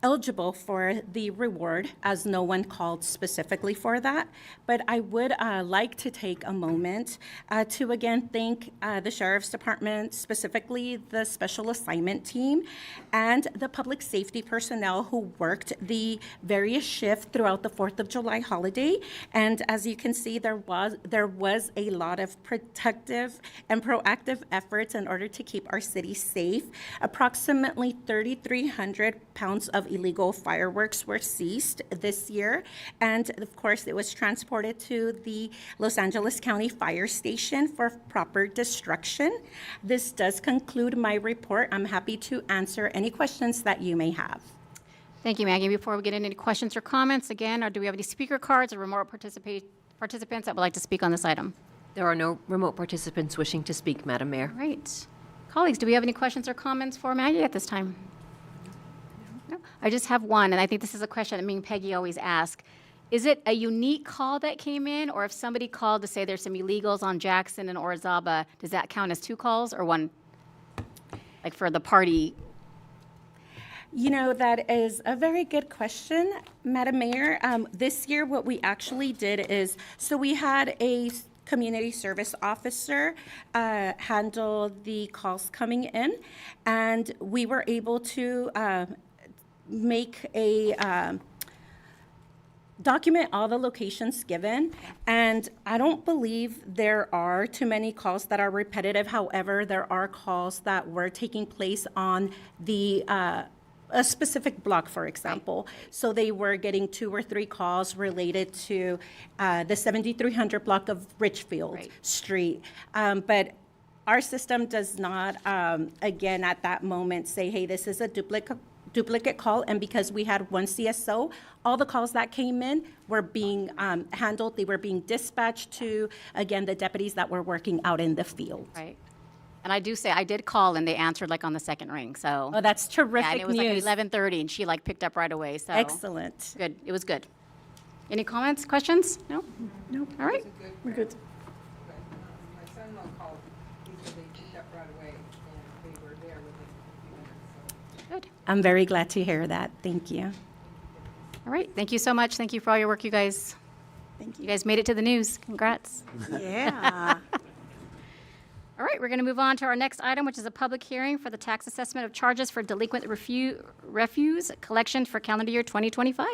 eligible for the reward, as no one called specifically for that. But I would like to take a moment to again thank the Sheriff's Department, specifically the Special Assignment Team, and the public safety personnel who worked the various shifts throughout the 4th of July holiday. And as you can see, there was a lot of protective and proactive efforts in order to keep our city safe. Approximately 3,300 pounds of illegal fireworks were seized this year, and of course it was transported to the Los Angeles County Fire Station for proper destruction. This does conclude my report. I'm happy to answer any questions that you may have. Thank you, Maggie. Before we get into any questions or comments, again, or do we have any speaker cards or remote participants that would like to speak on this item? There are no remote participants wishing to speak, Madam Mayor. Great. Colleagues, do we have any questions or comments for Maggie at this time? No. I just have one, and I think this is a question that me and Peggy always ask. Is it a unique call that came in, or if somebody called to say there's some illegals on Jackson and Orizaba, does that count as 2 calls or 1? Like for the party? You know, that is a very good question, Madam Mayor. This year, what we actually did is, so we had a community service officer handled the calls coming in, and we were able to make a document all the locations given, and I don't believe there are too many calls that are repetitive. However, there are calls that were taking place on the a specific block, for example. So they were getting 2 or 3 calls related to the 7300 block of Richfield Street. But our system does not, again, at that moment say, hey, this is a duplicate call, and because we had one CSO, all the calls that came in were being handled. They were being dispatched to, again, the deputies that were working out in the field. Right. And I do say, I did call and they answered like on the second ring, so. Oh, that's terrific Yeah, and it was news. like 11:30 and she like picked up right away, so. Excellent. Good, it was good. Any comments, questions? No? No. All right. We're good. My son-in-law called, he said they picked up right away, and they were there within a few minutes, so. Good. I'm very glad to hear that. Thank you. All right, thank you so much. Thank you for all your work, you guys. Thank You guys made it to the news. Congrats. Yeah. All right, we're going to move on to our next item, which is a public hearing for the tax assessment of charges for delinquent refuse collection for calendar year 2025.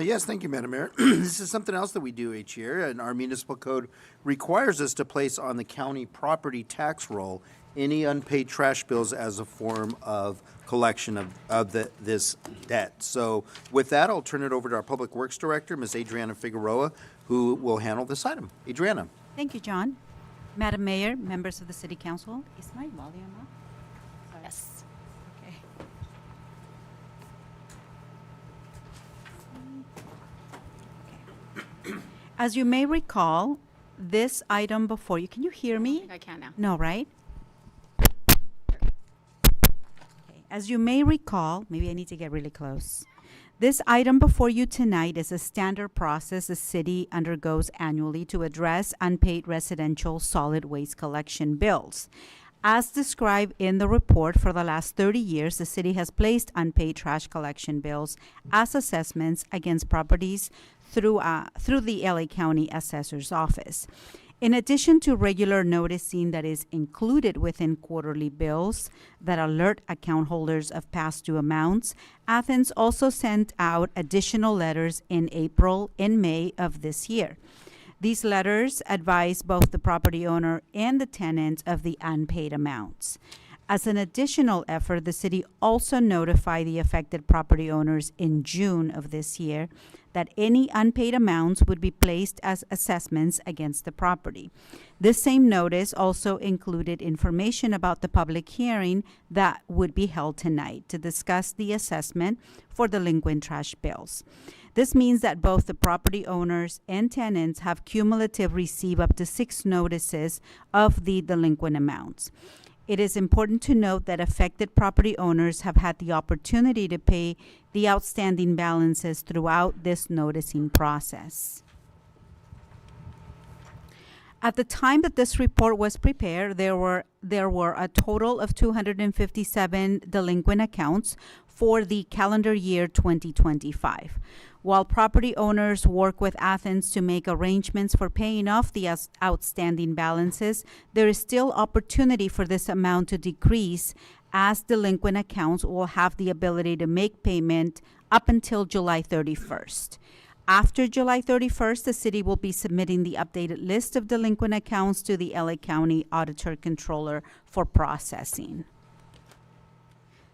Yes, thank you, Madam Mayor. This is something else that we do each year, and our municipal code requires us to place on the county property tax roll any unpaid trash bills as a form of collection of this debt. So with that, I'll turn it over to our Public Works Director, Ms. Adriana Figueroa, who will handle this item. Adriana. Thank you, John. Madam Mayor, members of the City Council, is my volume up? Sorry. Yes. Okay. Okay. As you may recall, this item before you, can you hear me? I can now. No, right? Okay. As you may recall, maybe I need to get really close. This item before you tonight is a standard process the city undergoes annually to address unpaid residential solid waste collection bills. As described in the report, for the last 30 years, the city has placed unpaid trash collection bills as assessments against properties through the LA County Assessor's Office. In addition to regular noticing that is included within quarterly bills that alert account holders of past due amounts, Athens also sent out additional letters in April and May of this year. These letters advise both the property owner and the tenant of the unpaid amounts. As an additional effort, the city also notified the affected property owners in June of this year that any unpaid amounts would be placed as assessments against the property. This same notice also included information about the public hearing that would be held tonight to discuss the assessment for delinquent trash bills. This means that both the property owners and tenants have cumulative received up to 6 notices of the delinquent amounts. It is important to note that affected property owners have had the opportunity to pay the outstanding balances throughout this noticing process. At the time that this report was prepared, there were a total of 257 delinquent accounts for the calendar year 2025. While property owners work with Athens to make arrangements for paying off the outstanding balances, there is still opportunity for this amount to decrease, as delinquent accounts will have the ability to make payment up until July 31st. After July 31st, the city will be submitting the updated list of delinquent accounts to the LA County Auditor Controller for processing.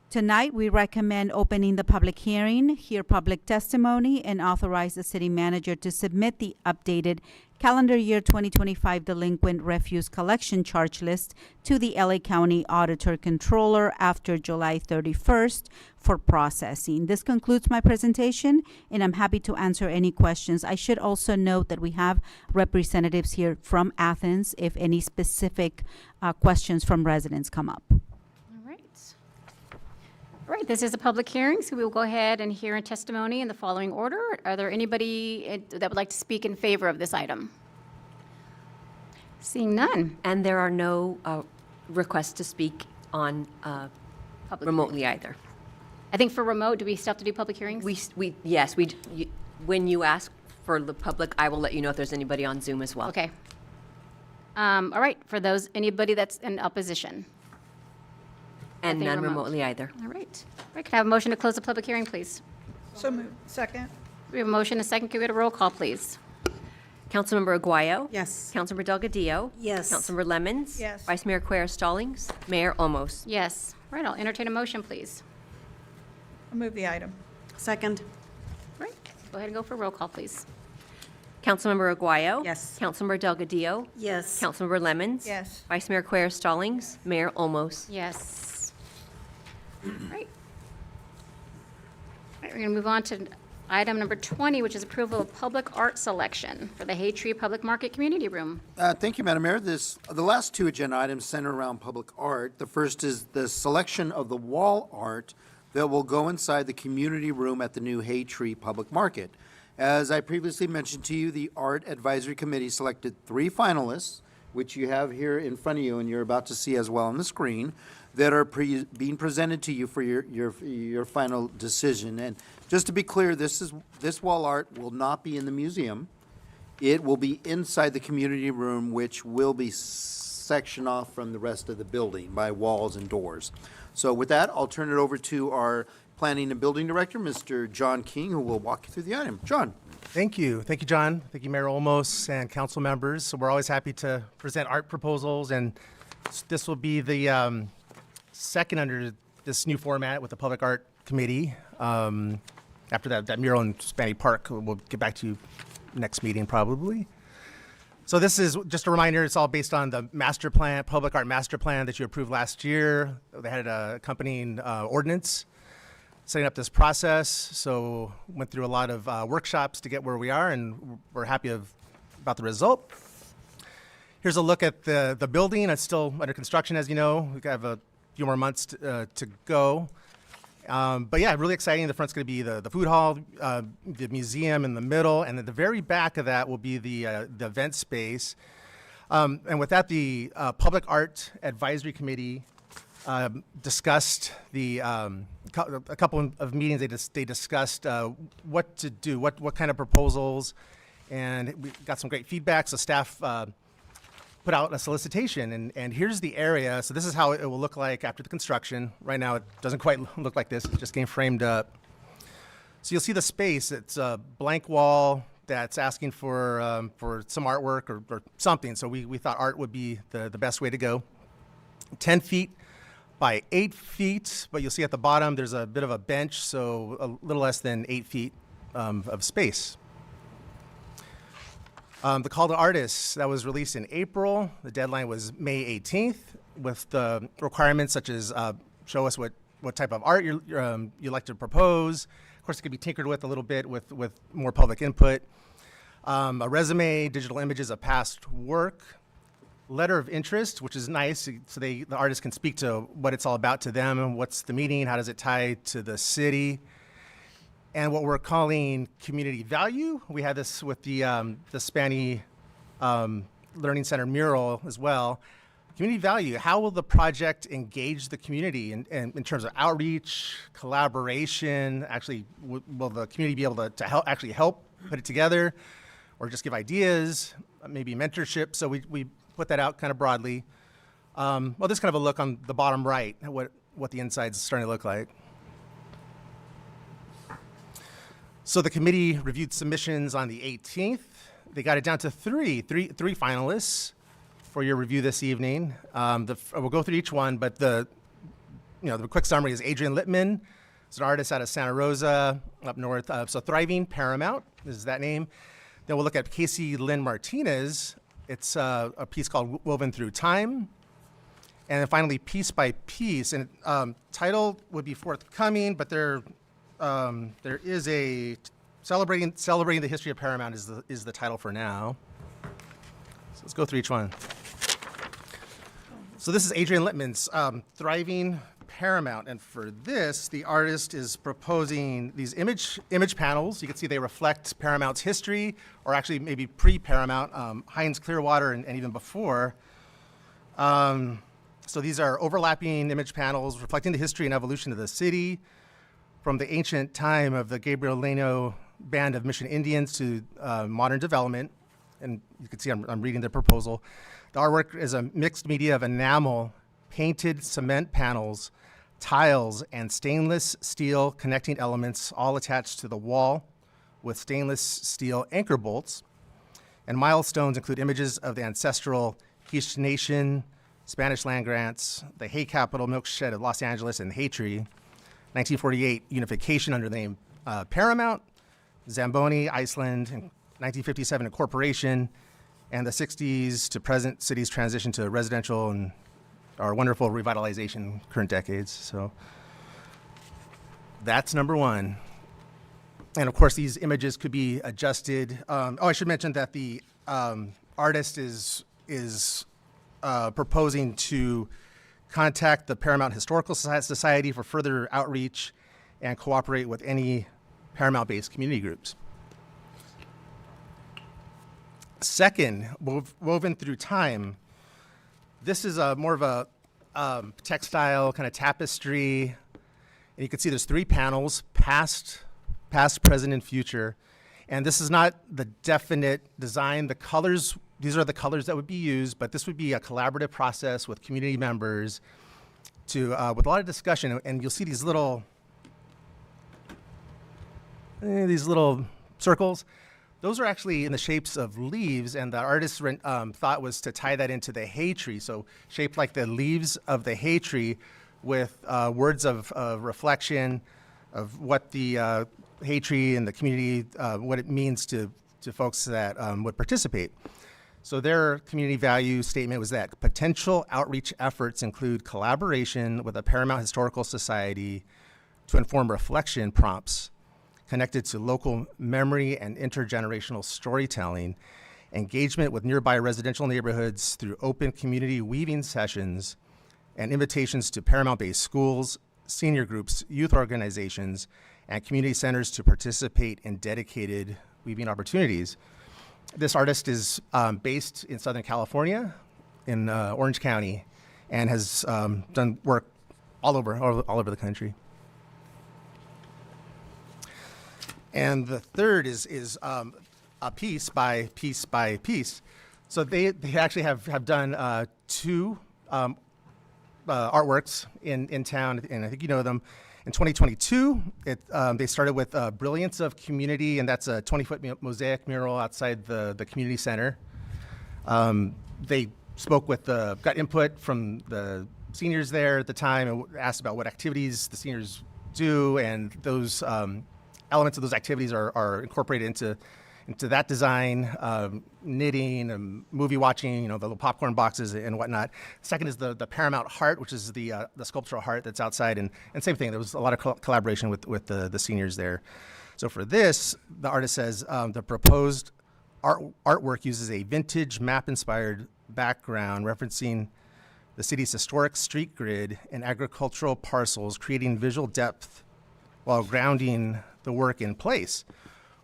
Tonight, we recommend opening the public hearing, hear public testimony, and authorize the city manager to submit the updated calendar year 2025 delinquent refuse collection charge list to the LA County Auditor Controller after July 31st for processing. This concludes my presentation, and I'm happy to answer any questions. I should also note that we have representatives here from Athens if any specific questions from residents come up. All right, this is a public hearing, so we will go ahead and hear a testimony in the following order. Are there anybody that would like to speak in favor of this item? Seeing none. And there are no requests to speak on remotely either. I think for remote, do we still have to do public hearings? Yes, when you ask for the public, I will let you know if there's anybody on Zoom as well. Okay. All right, for those, anybody that's in opposition? And Nothing none remote. remotely either. All right. All right, can I have a motion to close the public hearing, please? So moved. Second. We have a motion, a second. Can we get a roll call, please? Councilmember Aguayo. Yes. Councilmember Delgadillo. Yes. Councilmember Lemons. Yes. Vice Mayor Quer Stallings. Mayor Olmos. Yes. All right, I'll entertain a motion, please. I'll move the item. Second. All right, go ahead and go for a roll call, please. Councilmember Aguayo. Yes. Councilmember Delgadillo. Yes. Councilmember Lemons. Yes. Vice Mayor Quer Stallings. Mayor Olmos. Yes. All right. All right, we're going to move on to item number 20, which is approval of public art selection for the Haytree Public Market Community Room. Thank you, Madam Mayor. The last two agenda items center around public art. The first is the selection of the wall art that will go inside the community room at the new Haytree Public Market. As I previously mentioned to you, the Art Advisory Committee selected 3 finalists, which you have here in front of you and you're about to see as well on the screen, that are being presented to you for your final decision. And just to be clear, this wall art will not be in the museum. It will be inside the community room, which will be sectioned off from the rest of the building by walls and doors. So with that, I'll turn it over to our Planning and Building Director, Mr. John King, who will walk you through the item. John. Thank you. Thank you, John. Thank you, Mayor Olmos and council members. So we're always happy to present art proposals, and this will be the second under this new format with the Public Art Committee. After that mural in Spanny Park, we'll get back to you next meeting probably. So this is just a reminder, it's all based on the master plan, Public Art Master Plan that you approved last year. They had an accompanying ordinance setting up this process. So went through a lot of workshops to get where we are, and we're happy about the result. Here's a look at the building. It's still under construction, as you know. We have a few more months to go. But yeah, really exciting. The front's going to be the food hall, the museum in the middle, and at the very back of that will be the event space. And with that, the Public Art Advisory Committee discussed a couple of meetings. They discussed what to do, what kind of proposals, and we got some great feedback. So staff put out a solicitation, and here's the area. So this is how it will look like after the construction. Right now, it doesn't quite look like this. It's just getting framed up. So you'll see the space. It's a blank wall that's asking for some artwork or something. So we thought art would be the best way to go. 10 feet by 8 feet, but you'll see at the bottom there's a bit of a bench, so a little less than 8 feet of space. The call to artists that was released in April. The deadline was May 18th, with the requirements such as show us what type of art you'd like to propose. Of course, it could be tinkered with a little bit with more public input. A resume, digital images of past work, letter of interest, which is nice, so the artist can speak to what it's all about to them, and what's the meaning, how does it tie to the city. And what we're calling community value. We had this with the Spanny Learning Center mural as well. Community value, how will the project engage the community in terms of outreach, collaboration? Actually, will the community be able to help put it together, or just give ideas, maybe mentorship? So we put that out kind of broadly. Well, this kind of a look on the bottom right, what the inside's starting to look like. So the committee reviewed submissions on the 18th. They got it down to three finalists for your review this evening. We'll go through each one, but the quick summary is Adrian Littman. He's an artist out of Santa Rosa up north. So Thriving Paramount is that name. Then we'll look at Casey Lynn Martinez. It's a piece called Woven Through Time. And then finally, Piece by Piece. And title would be forthcoming, but there is a celebrating the history of Paramount is the title for now. So let's go through each one. So this is Adrian Littman's Thriving Paramount, and for this, the artist is proposing these image panels. You can see they reflect Paramount's history, or actually maybe pre-Paramount, Heinz Clearwater, and even before. So these are overlapping image panels reflecting the history and evolution of the city, from the ancient time of the Gabriel Leno Band of Mission Indians to modern development. and you can see I'm reading the proposal. The artwork is a mixed media of enamel, painted cement panels, tiles, and stainless steel connecting elements all attached to the wall with stainless steel anchor bolts. And milestones include images of the ancestral Quiche Nation, Spanish land grants, the hay capital milk shed of Los Angeles, and the hay tree. 1948 unification under the name Paramount, Zamboni, Iceland, and 1957 incorporation, and the 60s to present city's transition to residential and our wonderful revitalization current decades. So that's number one. And of course, these images could be adjusted. I should mention that the artist is proposing to contact the Paramount Historical Society for further outreach and cooperate with any Paramount-based community groups. Second, woven through time, this is more of a textile kind of tapestry. And you can see there's 3 panels, past, present, and future. And this is not the definite design. The colors, these are the colors that would be used, but this would be a collaborative process with community members to, with a lot of discussion. And you'll see these little circles. Those are actually in the shapes of leaves, and the artist thought was to tie that into the hay tree. So shaped like the leaves of the hay tree with words of reflection of what the hay tree and the community, what it means to folks that would participate. So their community value statement was that potential outreach efforts include collaboration with the Paramount Historical Society to inform reflection prompts connected to local memory and intergenerational storytelling, engagement with nearby residential neighborhoods through open community weaving sessions, and invitations to Paramount-based schools, senior groups, youth organizations, and community centers to participate in dedicated weaving opportunities. This artist is based in Southern California, in Orange County, and has done work all over the country. And the third is a piece by piece. So they actually have done 2 artworks in town, and I think you know them. In 2022, they started with Brilliance of Community, and that's a 20-foot mosaic mural outside the community center. They spoke with got input from the seniors there at the time and asked about what activities the seniors do, and those elements of those activities are incorporated into that design, knitting, and movie watching, the little popcorn boxes and whatnot. Second is the Paramount Heart, which is the sculptural heart that's outside, and same thing. There was a lot of collaboration with the seniors there. So for this, the artist says the proposed artwork uses a vintage map-inspired background referencing the city's historic street grid and agricultural parcels, creating visual depth while grounding the work in place.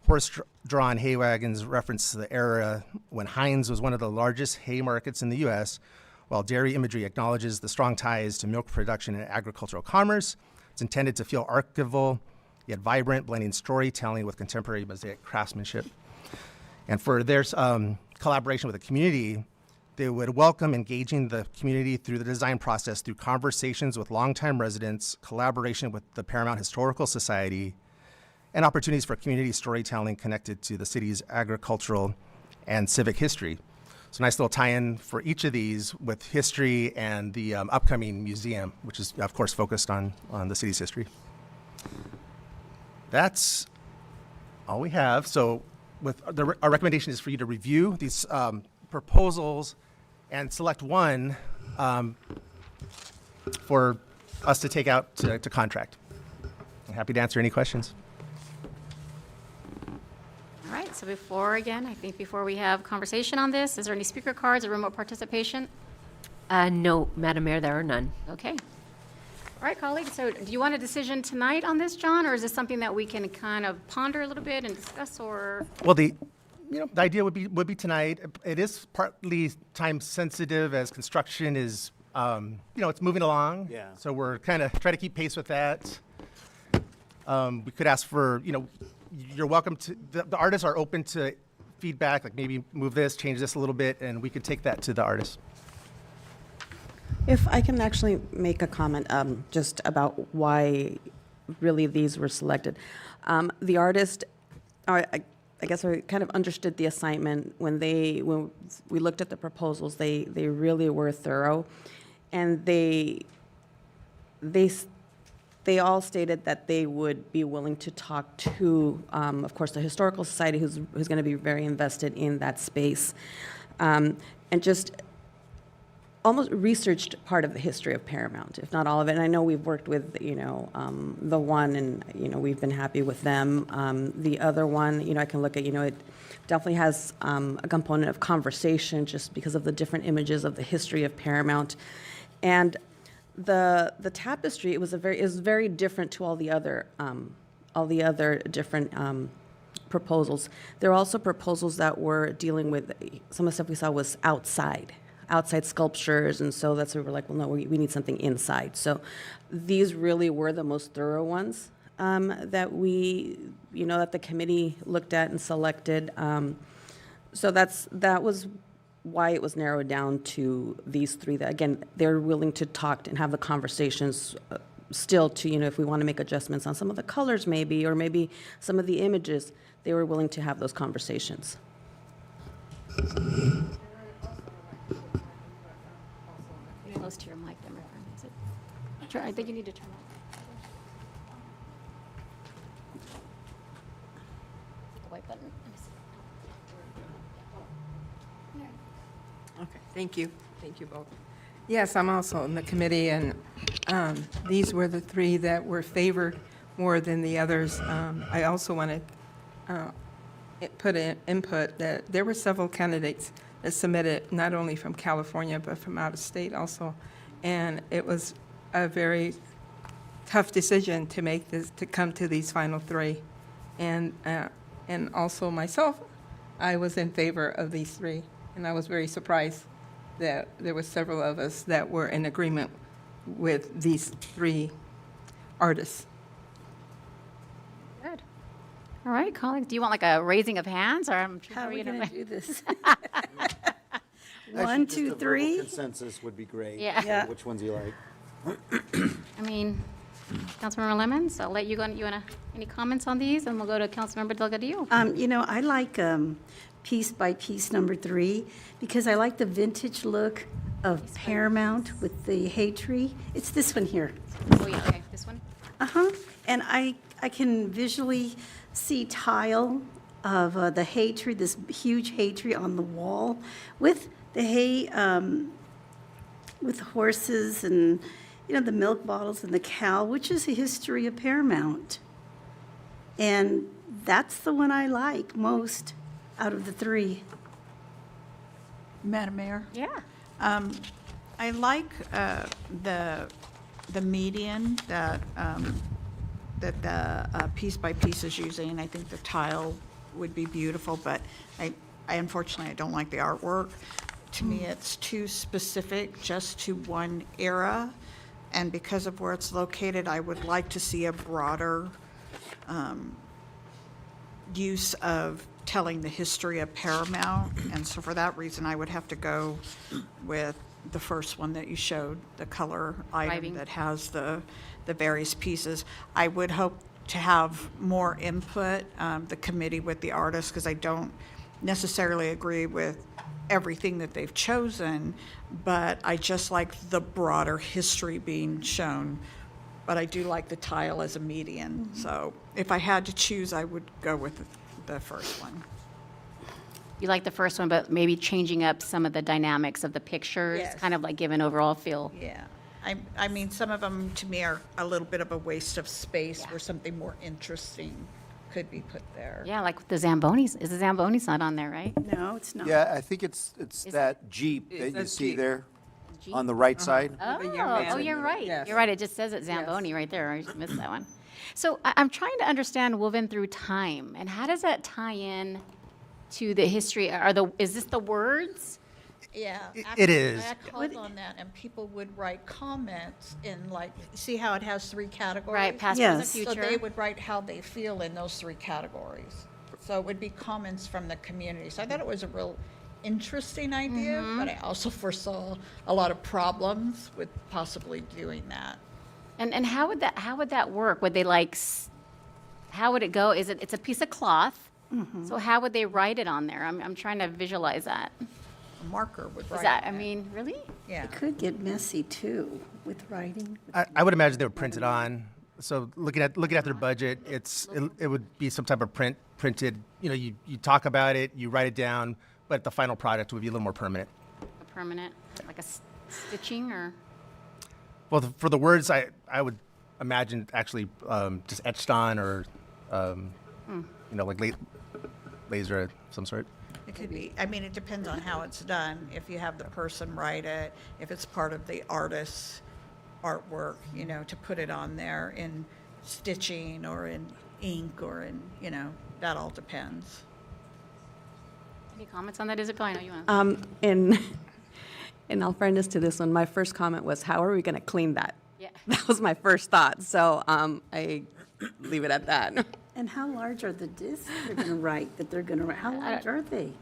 Horse-drawn hay wagons reference the era when Heinz was one of the largest hay markets in the U.S., while dairy imagery acknowledges the strong ties to milk production and agricultural commerce. It's intended to feel archival, yet vibrant, blending storytelling with contemporary mosaic craftsmanship. And for their collaboration with the community, they would welcome engaging the community through the design process through conversations with longtime residents, collaboration with the Paramount Historical Society, and opportunities for community storytelling connected to the city's agricultural and civic history. So nice little tie-in for each of these with history and the upcoming museum, which is, of course, focused on the city's history. That's all we have. So our recommendation is for you to review these proposals and select one for us to take out to contract. I'm happy to answer any questions. All right, so before we have conversation on this, is there any speaker cards or remote participation? No, Madam Mayor, there are none. Okay. All right, colleagues, so do you want a decision tonight on this, John, or is this something that we can kind of ponder a little bit and discuss, or? Well, the idea would be tonight. It is partly time sensitive as construction is, it's moving along. Yeah. So we're kind of trying to keep pace with that. We could ask for, you're welcome to, the artists are open to feedback, like maybe move this, change this a little bit, and we could take that to the artist. If I can actually make a comment just about why really these were selected. The artist, I guess I kind of understood the assignment when we looked at the proposals. They really were thorough, and they all stated that they would be willing to talk to, of course, the Historical Society, who's going to be very invested in that space, and just almost researched part of the history of Paramount, if not all of it. And I know we've worked with, the one, and, we've been happy with them. The other one, I can look at, it definitely has a component of conversation just because of the different images of the history of Paramount. And the tapestry, it was very different to all the other different proposals. There are also proposals that were dealing with, some of the stuff we saw was outside sculptures, and so that's where we're like, well, no, we need something inside. So these really were the most thorough ones that that the committee looked at and selected. So that was why it was narrowed down to these three. That again, they're willing to talk and have the conversations still to, if we want to make adjustments on some of the colors maybe, or maybe some of the images, they were willing to have those conversations. Close to your mic, there, my friend. Is it? I think you need to turn on. The white button. Let me see. Okay, thank you. Thank you both. Yes, I'm also in the committee, and these were the three that were favored more than the others. I also want to put in input that there were several candidates that submitted not only from California but from out of state also, and it was a very tough decision to make this, to come to these final three, and also myself, I was in favor of these three, and I was very surprised that there were several of us that were in agreement with these three artists. Good. All right, colleagues, do you want like a raising of hands, or How are we going to do this? Actually, One, just two, a verbal three. consensus would be great. Yeah. Which ones do you like? I mean, Councilmember Lemons, I'll let you go. Any comments on these? And we'll go to Councilmember Delgadillo. I like piece by piece number 3 because I like the vintage look of Paramount with the hay tree. It's this one here. Oh, yeah, okay, this one? And I can visually see tile of the hay tree, this huge hay tree on the wall with the hay, with horses and, the milk bottles and the cow, which is a history of Paramount. And that's the one I like most out of the 3. Madam Mayor? Yeah. I like the median that the piece by piece is using. I think the tile would be beautiful, but I unfortunately, I don't like the artwork. To me, it's too specific just to one era, and because of where it's located, I would like to see a broader use of telling the history of Paramount, and so for that reason, I would have to go with the first one that you showed, the color item that has the various pieces. I would hope to have more input, the committee with the artists, because I don't necessarily agree with everything that they've chosen, but I just like the broader history being shown. But I do like the tile as a median. So if I had to choose, I would go with the first one. You like the first one, but maybe changing up some of the dynamics of the pictures, Yes. kind of like give an overall feel. Yeah. I mean, some of them to me are a little bit of a waste of space where something more interesting could be put there. Yeah, like the Zambonis. Is the Zambonis not on there, right? No, it's not. Yeah, I think it's that Jeep that you see there on the right side. Oh, you're right. Yes. You're right. It just says it Zamboni right there. I just missed that one. So I'm trying to understand Woven Through Time, and how does that tie in to the history? Is this the words? Yeah. It is. I called on that, and people would write comments in, like, see how it has 3 categories? Right, past, Yes. present, So future. they would write how they feel in those 3 categories. So it would be comments from the community. So I thought it was a real interesting idea, but I also foresaw a lot of problems with possibly doing that. And how would that work? Would they how would it go? It's a piece of cloth. So how would they write it on there? I'm trying to visualize that. A marker would write. Is that, on I it. mean, really? Yeah. It could get messy too with writing. I would imagine they would print it on. So looking at their budget, it would be some type of printed. You know, you talk about it, you write it down, but the final product would be a little more permanent. A permanent, like a stitching or? Well, for the words, I would imagine actually just etched on or, like laser of some sort. It could be. I mean, it depends on how it's done. If you have the person write it, if it's part of the artist's artwork, to put it on there in stitching or in ink or in, that all depends. Any comments on that, Isabel? I know you want. In all fairness to this one, my first comment was, how are we going to clean that? Yeah. That was my first thought. So I leave it at that. And how large are the discs they're going to write, that they're going to write? How large are they?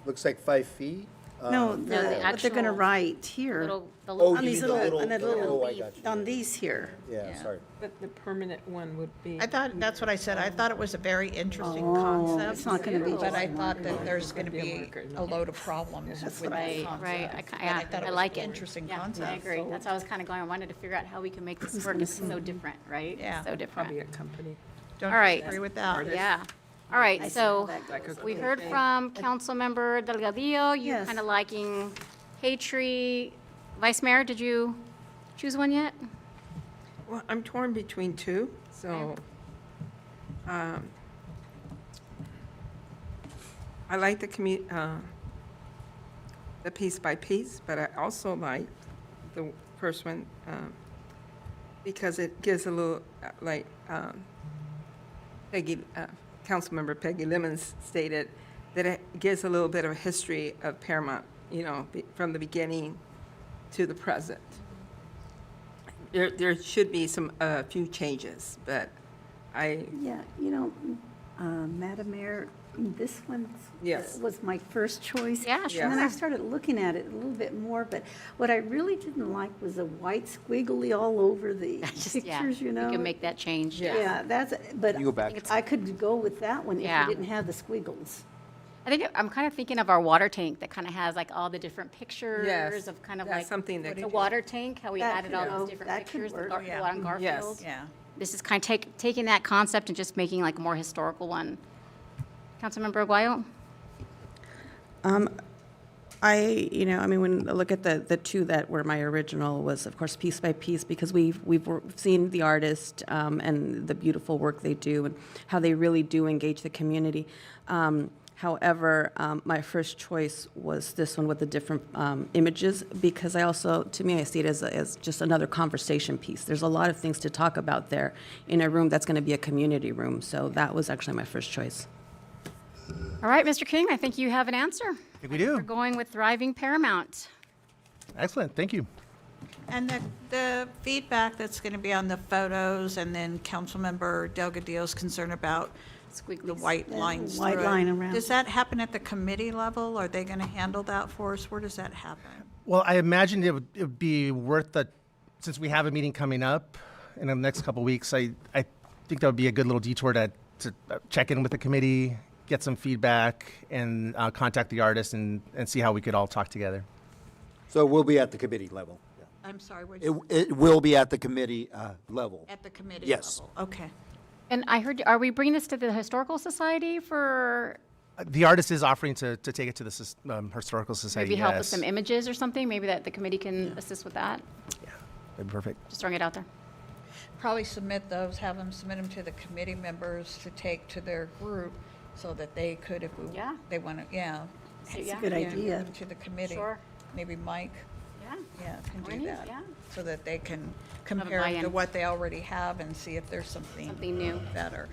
Looks like 5 feet. No, the what they're going to actual write here. The Oh, On you these mean the little, on little- that little, I got you. on these here. Yeah, sorry. But the permanent one would be. I thought, that's what I said. I thought it was a very interesting Oh, concept. it's not gonna be But just I a thought that marker. there's going to be a load of problems with that Right, concept. right. But I thought I it was like an it. interesting Yeah, concept. I agree. That's how I was kind of going. I wanted to figure out how we can make this work. It's so different, right? Yeah. So different. Probably a company. Don't All right. disagree with that. Yeah. All right, I see so how that goes. we heard from Councilmember Delgadillo. You Yes. kind of liking Hay Tree. Vice Mayor, did you choose one yet? Well, I'm torn between two, so, I like the piece by piece, but I also like the first one, because it gives a little, Councilmember Peggy Lemons stated, that it gives a little bit of a history of Paramount, from the beginning to the present. There should be a few changes, but Yeah, Madam Mayor, this one Yes. was my first choice. Yeah, sure. And then I started looking at it a little bit more, but what I really didn't like was the white squiggly all over the pictures, You can make that change. Yeah, but You go back. I could go with that one if Yeah. you didn't have the squiggles. I think I'm kind of thinking of our water tank that kind of has like all the different pictures Yes, of kind of that's like something that the could- water tank, how we That added could all go. those different That could pictures, the work. one on Garfield. Yeah. This is kind of taking that concept and just making like a more historical one. Councilmember Aguayo? When I look at the two that were my original was, of course, piece by piece, because we've seen the artist and the beautiful work they do and how they really do engage the community. However, my first choice was this one with the different images, because I see it as just another conversation piece. There's a lot of things to talk about there in a room that's going to be a community room. So that was actually my first choice. All right, Mr. King, I think you have an answer. I think we do. We're going with Thriving Paramount. Excellent. Thank you. And the feedback that's going to be on the photos, and then Councilmember Delgadillo's concern about the white lines. white through it. line around. Does that happen at the committee level? Are they going to handle that for us? Where does that happen? Well, I imagine it would be worth since we have a meeting coming up in the next couple of weeks, I think that would be a good little detour to check in with the committee, get some feedback, and contact the artist and see how we could all talk together. So we'll be at the committee level. I'm sorry, It will be at the committee level. at the committee Yes. level? Okay. And I heard, are we bringing this to the Historical Society for The artist is offering to take it to the Historical Society. maybe help with yes. some images or something? Maybe that the committee can assist with that? That'd be perfect. Just throwing it out there. Probably submit those, have them submit them to the committee members to take to their group so that they could, if they want to, That's a good yeah, idea. give it to the committee. Sure. Maybe Mike, Yeah. can do Wendy, that. yeah. So that they can a compare it to buy-in. what they already have and see if there's something new. better.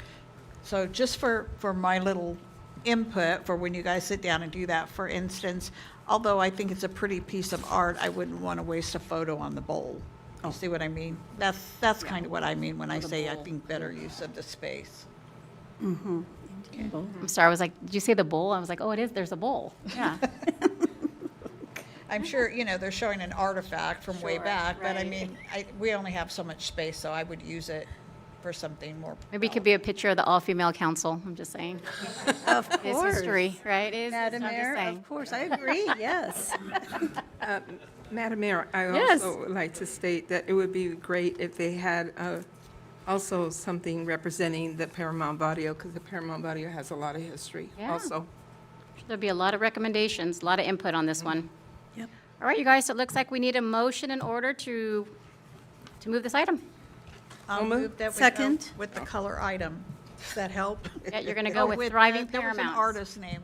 So just for my little input, for when you guys sit down and do that, for instance, although I think it's a pretty piece of art, I wouldn't want to waste a photo on the bowl. You see what I mean? That's kind of what I mean when I say I think better use of the space. Mm-hmm. I'm sorry, I was like, did you say the bowl? I was like, oh, it is, there's a bowl. Yeah. I'm sure, they're showing an artifact from way Sure, back, but I right. mean, we only have so much space, so I would use it for something more. Maybe it could be a picture of the all-female council, I'm just saying. Of It's course. history, right? It is, Madam I'm just Mayor, saying. of course, I agree, yes. Madam Mayor, I Yes. also would like to state that it would be great if they had also something representing the Paramount Barrio, because the Paramount Barrio has a lot of history Yeah. also. There'll be a lot of recommendations, a lot of input on this one. Yep. All right, you guys, so it looks like we need a motion in order to move this item. I'll move that we go Second. with the color item. Does that help? Yeah, you're gonna go Or with Thriving There was an Paramounts. artist name,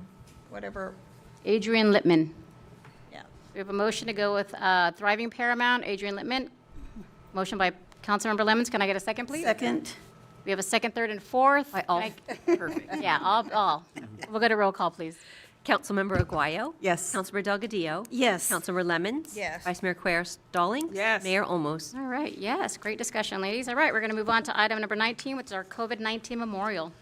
whatever, Adrian Littman. yeah. We have a motion to go with Thriving Paramount, Adrian Littman. Motion by Councilmember Lemmons. Can I get a second, please? Second. We have a second, third, and fourth. By all. Can I- Perfect. Yeah, all. We'll go to roll call, please. Councilmember Aguayo. Yes. Councilmember Delgadillo. Yes. Councilmember Lemmons. Yes. Vice Mayor Cuellar Stallings. Yes. Mayor Olmos. All right, yes, great discussion, ladies. All right, we're going to move on to item number 19, which is our COVID-19 memorial.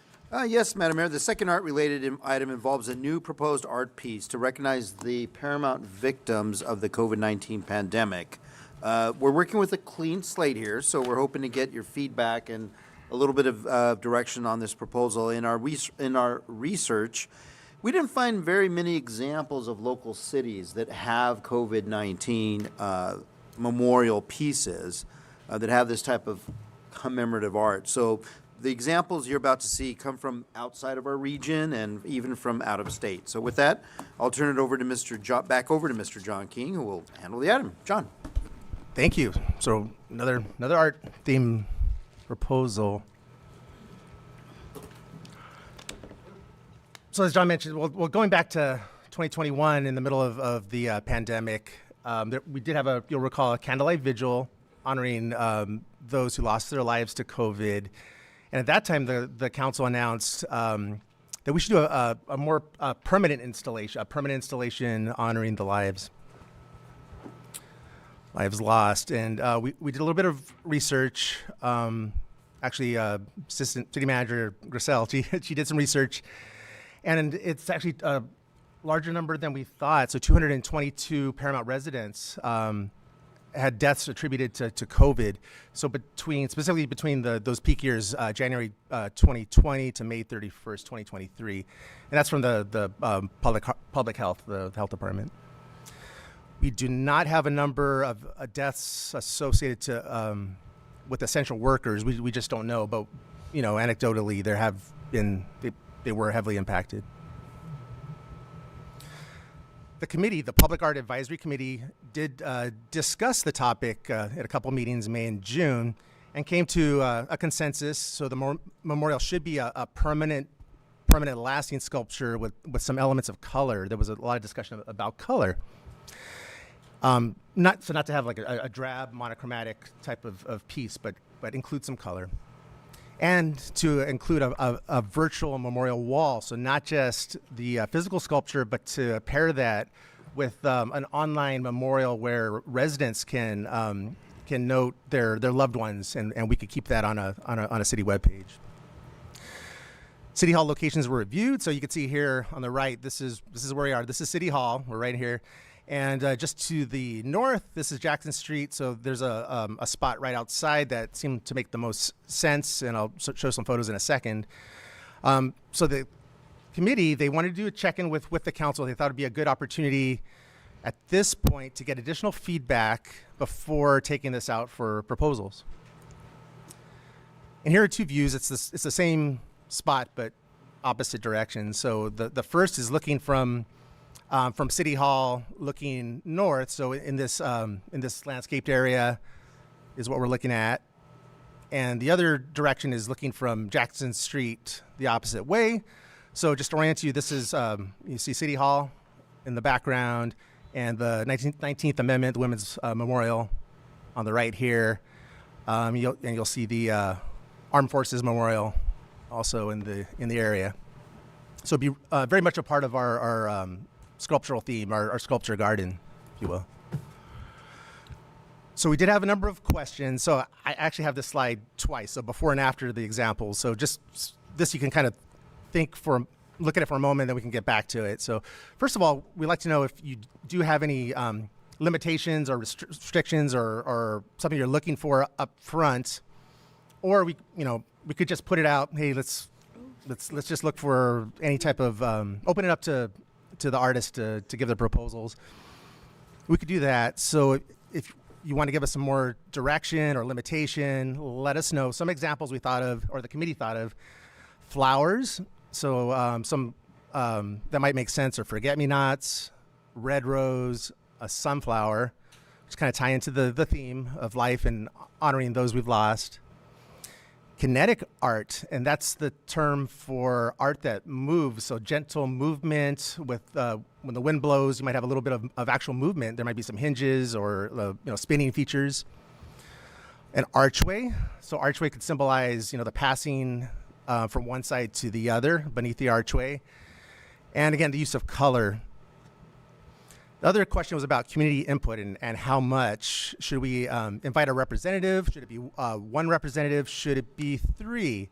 Yes, Madam Mayor. The second art-related item involves a new proposed art piece to recognize the paramount victims of the COVID-19 pandemic. We're working with a clean slate here, so we're hoping to get your feedback and a little bit of direction on this proposal. In our research, we didn't find very many examples of local cities that have COVID-19 memorial pieces that have this type of commemorative art. So the examples you're about to see come from outside of our region and even from out of state. So with that, I'll turn it over to back over to Mr. John King, who will handle the item. John. Thank you. So another art theme proposal. So as John mentioned, well, going back to 2021, in the middle of the pandemic, we did have you'll recall, a candlelight vigil honoring those who lost their lives to COVID. And at that time, the council announced that we should do a more permanent installation honoring the lives lost. And we did a little bit of research. Actually, Assistant City Manager Grissel, she did some research. And it's actually a larger number than we thought. So 222 Paramount residents had deaths attributed to COVID. So specifically between those peak years, January 2020 to May 31st, 2023. And that's from the public health, the health department. We do not have a number of deaths associated with essential workers. We just don't know. But, anecdotally, there have been, they were heavily impacted. The committee, the Public Art Advisory Committee, did discuss the topic at a couple meetings, May and June, and came to a consensus. So the memorial should be a permanent lasting sculpture with some elements of color. There was a lot of discussion about color. Not to have like a drab monochromatic type of piece, but include some color. And to include a virtual memorial wall, so not just the physical sculpture, but to pair that with an online memorial where residents can note their loved ones, and we could keep that on a city webpage. City Hall locations were reviewed, so you can see here on the right, this is where we are. This is City Hall. We're right here. And just to the north, this is Jackson Street. So there's a spot right outside that seemed to make the most sense, and I'll show some photos in a second. So the committee, they wanted to do a check-in with the council. They thought it'd be a good opportunity at this point to get additional feedback before taking this out for proposals. And here are two views. It's the same spot, but opposite directions. So the first is looking from City Hall, looking north. So in this landscaped area is what we're looking at. And the other direction is looking from Jackson Street the opposite way. So just to orient you, this is, you see City Hall in the background and the 19th Amendment, the Women's Memorial on the right here. You'll see the Armed Forces Memorial also in the area. So it'd be very much a part of our sculptural theme, our sculpture garden, if you will. So we did have a number of questions. So I actually have this slide twice, so before and after the examples. So just this, you can kind of look at it for a moment, then we can get back to it. So first of all, we'd like to know if you do have any limitations or restrictions or something you're looking for up front, or we could just put it out. Hey, let's just look for any type of open it up to the artist to give their proposals. We could do that. So if you want to give us some more direction or limitation, let us know. Some examples we thought of, or the committee thought of, flowers. So some that might make sense are forget-me-nots, red rose, a sunflower, which kind of tie into the theme of life and honoring those we've lost. Kinetic art, and that's the term for art that moves. So gentle movement with when the wind blows, you might have a little bit of actual movement. There might be some hinges or spinning features. An archway. So archway could symbolize the passing from one side to the other beneath the archway. And again, the use of color. The other question was about community input and how much. Should we invite a representative? Should it be one representative? Should it be 3?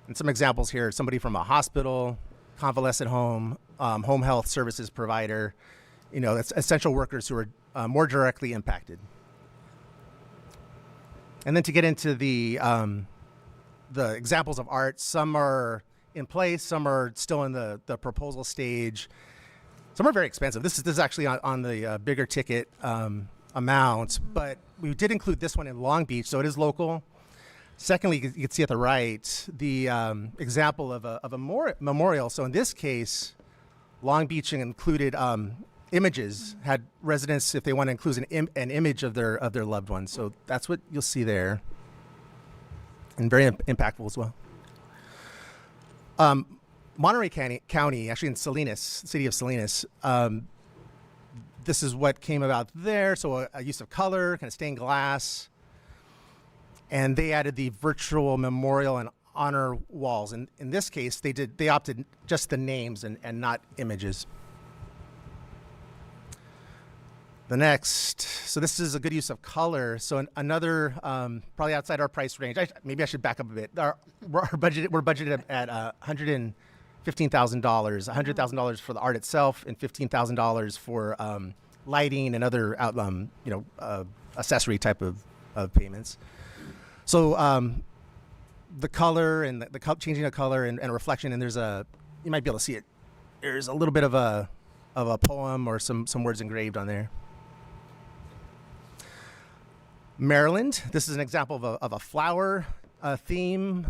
And some examples here, somebody from a hospital, convalescent home, home health services provider, that's essential workers who are more directly impacted. And then to get into the examples of art, some are in place, some are still in the proposal stage. Some are very expensive. This is actually on the bigger ticket amount, but we did include this one in Long Beach, so it is local. Secondly, you can see at the right the example of a memorial. So in this case, Long Beach included images, had residents, if they want to include an image of their loved one. So that's what you'll see there, and very impactful as well. Monterey County, actually in Salinas, city of Salinas, this is what came about there. So a use of color, kind of stained glass, and they added the virtual memorial and honor walls. And in this case, they opted just the names and not images. The next, so this is a good use of color. So another, probably outside our price range. Maybe I should back up a bit. We're budgeted at $115,000, $100,000 for the art itself, and $15,000 for lighting and other accessory type of payments. So the color and the changing of color and reflection, and you might be able to see it. There's a little bit of a poem or some words engraved on there. Maryland, this is an example of a flower theme,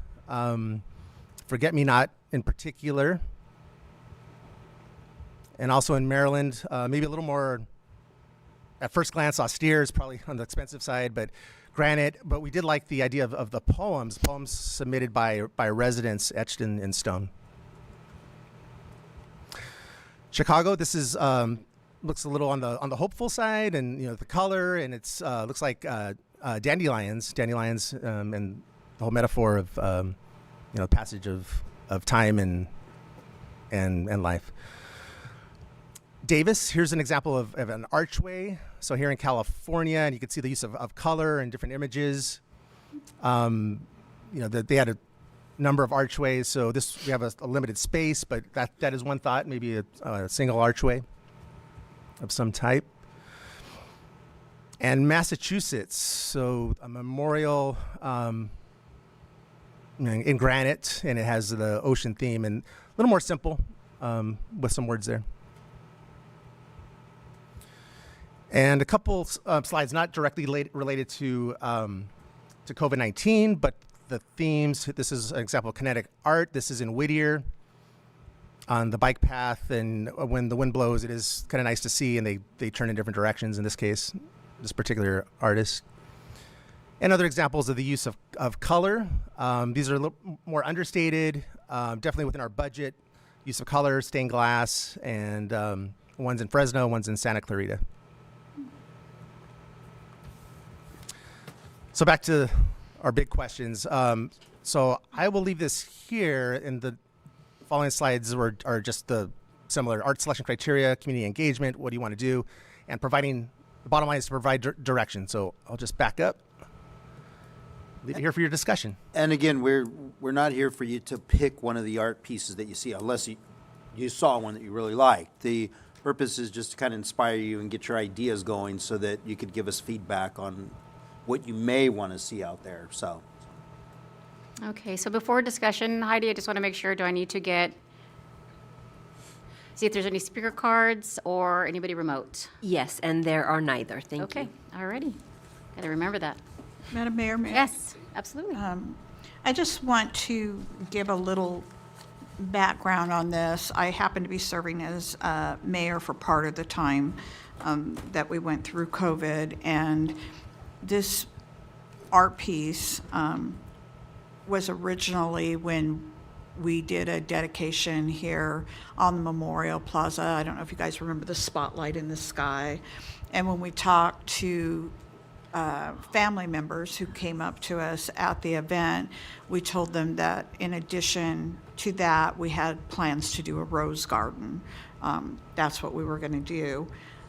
forget-me-not in particular. And also in Maryland, maybe a little more, at first glance, austere is probably on the expensive side, but granite. But we did like the idea of the poems submitted by residents etched in stone. Chicago, this is looks a little on the hopeful side, and the color, and it's looks like dandelions, and the whole metaphor of passage of time and life. Davis, here's an example of an archway. So here in California, and you can see the use of color and different images. They had a number of archways, so we have a limited space, but that is one thought, maybe a single archway of some type. And Massachusetts, so a memorial in granite, and it has the ocean theme, and a little more simple with some words there. And a couple slides not directly related to COVID-19, but the themes. This is an example of kinetic art. This is in Whittier on the bike path, and when the wind blows, it is kind of nice to see, and they turn in different directions in this case, this particular artist. And other examples of the use of color. These are a little more understated, definitely within our budget. Use of color, stained glass, and one's in Fresno, one's in Santa Clarita. So back to our big questions. So I will leave this here, and the following slides are just the similar art selection criteria, community engagement, what do you want to do, and the bottom line is to provide direction. So I'll just back up. here for your discussion. And again, we're not here for you to pick one of the art pieces that you see, unless you saw one that you really liked. The purpose is just to kind of inspire you and get your ideas going so that you could give us feedback on what you may want to see out there, so. Okay, so before discussion, Heidi, I just want to make sure, do I need to see if there's any speaker cards or anybody remote? Yes, and there are neither. Thank you. Okay, all righty. Got to remember that. Madam Mayor, may I? Yes, absolutely. I just want to give a little background on this. I happen to be serving as mayor for part of the time that we went through COVID, and this art piece was originally when we did a dedication here on the Memorial Plaza. I don't know if you guys remember the spotlight in the sky. And when we talked to family members who came up to us at the event, we told them that in addition to that, we had plans to do a rose garden. That's what we were going to do.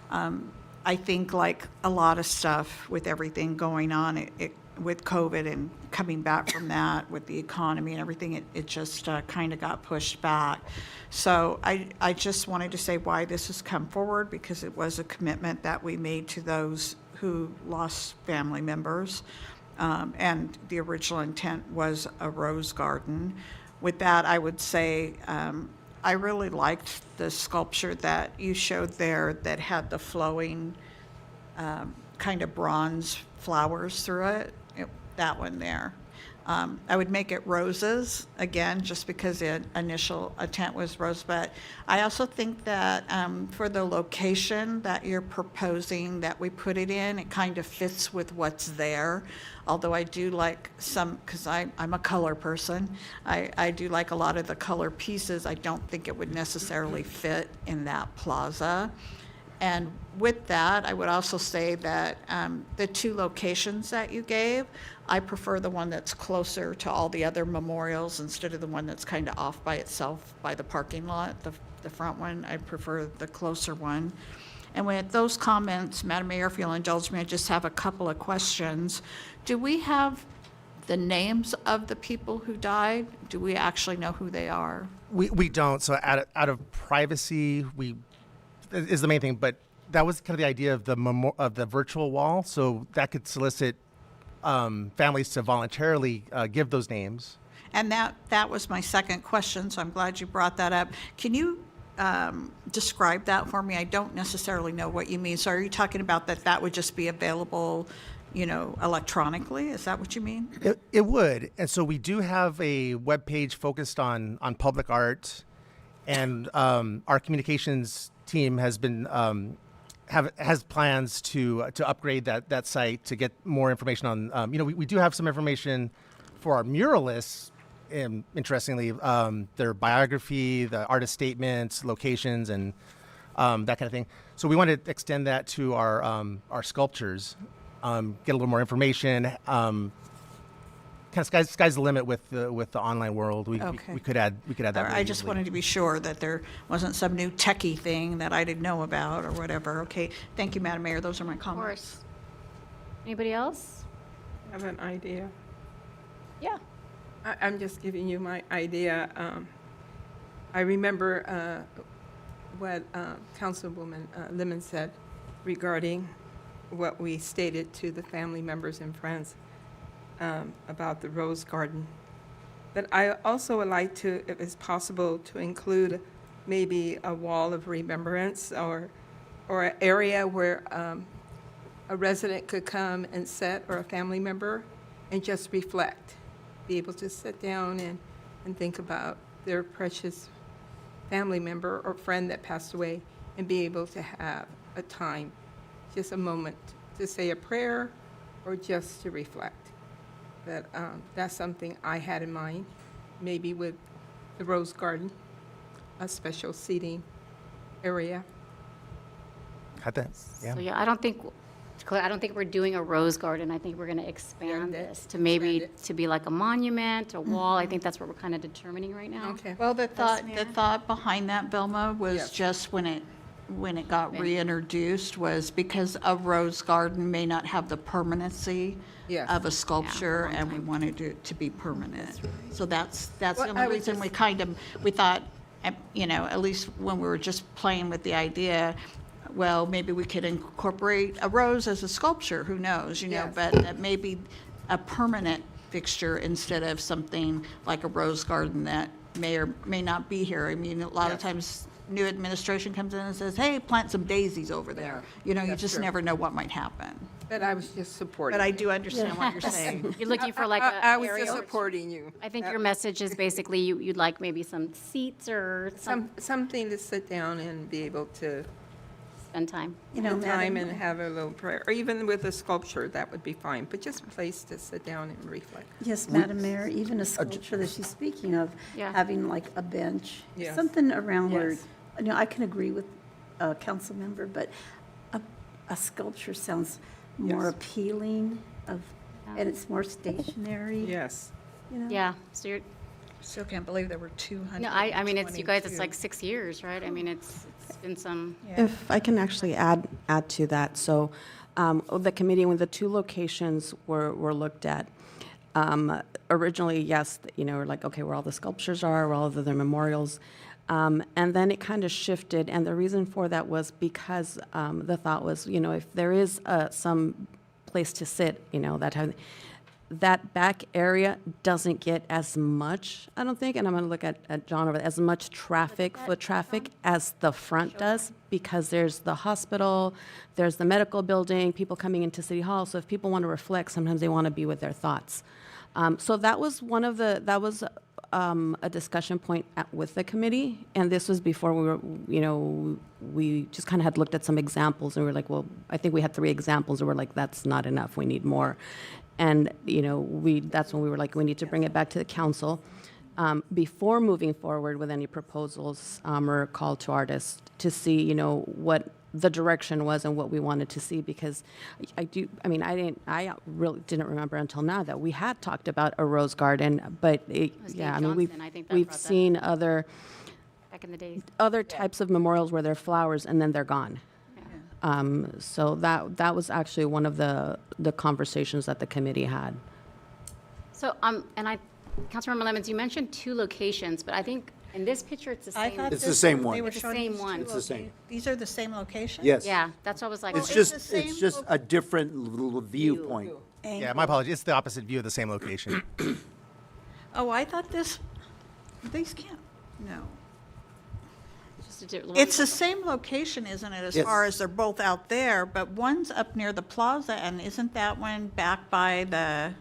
I think like a lot of stuff with everything going on, with COVID and coming back from that, with the economy and everything, it just kind of got pushed back. So I just wanted to say why this has come forward, because it was a commitment that we made to those who lost family members. And the original intent was a rose garden. With that, I would say I really liked the sculpture that you showed there that had the flowing kind of bronze flowers through it. That one there. I would make it roses, again, just because the initial intent was rose. But I also think that for the location that you're proposing that we put it in, it kind of fits with what's there. Although I do like some, because I'm a color person, I do like a lot of the color pieces. I don't think it would necessarily fit in that plaza. And with that, I would also say that the two locations that you gave, I prefer the one that's closer to all the other memorials instead of the one that's kind of off by itself by the parking lot, the front one. I prefer the closer one. And with those comments, Madam Mayor, if you'll indulge me, I just have a couple of questions. Do we have the names of the people who died? Do we actually know who they are? We don't. So out of privacy, is the main thing, but that was kind of the idea of the virtual wall, so that could solicit families to voluntarily give those names. And that was my second question, so I'm glad you brought that up. Can you describe that for me? I don't necessarily know what you mean. So are you talking about that would just be available, electronically? Is that what you mean? It would. And so we do have a webpage focused on public art, and our communications team has been has plans to upgrade that site to get more information on. We do have some information for our muralists. Interestingly, their biography, the artist statements, locations, and that kind of thing. So we want to extend that to our sculptures, get a little more information. Kind of sky's the limit with the online world. We could add that. I just wanted to be sure that there wasn't some new techie thing that I didn't know about or whatever. Okay, thank you, Madam Mayor. Those are my comments. Of course. Anybody else? I have an idea. Yeah. I'm just giving you my idea. I remember what Councilwoman Lemon said regarding what we stated to the family members and friends about the Rose Garden. But I also would like to, if it's possible, to include maybe a wall of remembrance or an area where a resident could come and sit, or a family member, and just reflect, be able to sit down and think about their precious family member or friend that passed away, and be able to have a time, just a moment to say a prayer or just to reflect. That's something I had in mind, maybe with the Rose Garden, a special seating area. Got that? Yeah. So I don't think we're doing a rose garden. I think we're going to expand this to maybe to be like a monument, a wall. I think that's what we're kind of determining right now. Okay. Well, the thought behind that, Velma, was just when it when it got reintroduced was because a rose garden may not have the permanency Yes. of a sculpture, and we wanted it to be permanent. So that's the Well, only I would reason just- we thought, you know, at least when we were just playing with the idea, well, maybe we could incorporate a rose as a sculpture, who knows, you know, Yes. but that may be a permanent fixture instead of something like a rose garden that may or may not be here. I mean, a lot of Yes. times, new administration comes in and says, hey, plant some daisies over there. You know, you That's just true. never know what might happen. But I was just supporting. But I do understand what you're saying. You're looking for like a I was just area- supporting you. I think your message is basically you'd like maybe some seats or Something to sit down and be able to spend time. You know, spend time Madam- and have a little prayer, or even with a sculpture, that would be fine, but just a place to sit down and reflect. Yes, Madam Mayor, even a sculpture that she's speaking of, Yeah. having like a bench, Yes. something around where, Yes. you know, I can agree with a council member, but a sculpture sounds more Yes. appealing and it's more stationary. Yes. You know? Yeah, so you're, Still can't believe there were 200. no, I mean, it's, you guys, it's like 6 years, right? I mean, it's been some. If I can actually add to that, so the committee, when the two locations were looked at, originally, yes, you know, we're like, okay, where all the sculptures are, where all of the memorials, and then it kind of shifted, and the reason for that was because the thought was, you know, if there is some place to sit, you know, that back area doesn't get as much, I don't think, and I'm going to look at John over there, as much traffic, foot traffic, as the front does, because there's the hospital, there's the medical building, people coming into City Hall, so if people want to reflect, sometimes they want to be with their thoughts. So that was a discussion point with the committee, and this was before we were, you know, we just kind of had looked at some examples, and we were like, well, I think we had 3 examples, and we're like, that's not enough, we need more. And, you know, that's when we were like, we need to bring it back to the council before moving forward with any proposals or call to artists to see, you know, what the direction was and what we wanted to see, because I really didn't remember until now that we had talked about a rose garden, but was yeah, I Dave mean, Johnson, I think that we've brought that seen other Back in the days. types of memorials where they're flowers and then they're gone. So that was actually one of the conversations that the committee had. So, Councilmember Lemons, you mentioned 2 locations, but I think in this picture, it's the I same. thought It's the same one. They were It's the showing same these one. two It's the same. These are the same location? Yes. Yeah, that's what I was like. It's oh, just, the it's same just a different viewpoint. Yeah, my apologies. It's the opposite view of the same location. Oh, I thought these can't, no. just a di- It's the same location, isn't it, as Yes. far as they're both out there, but one's up near the plaza, and isn't that one back by the,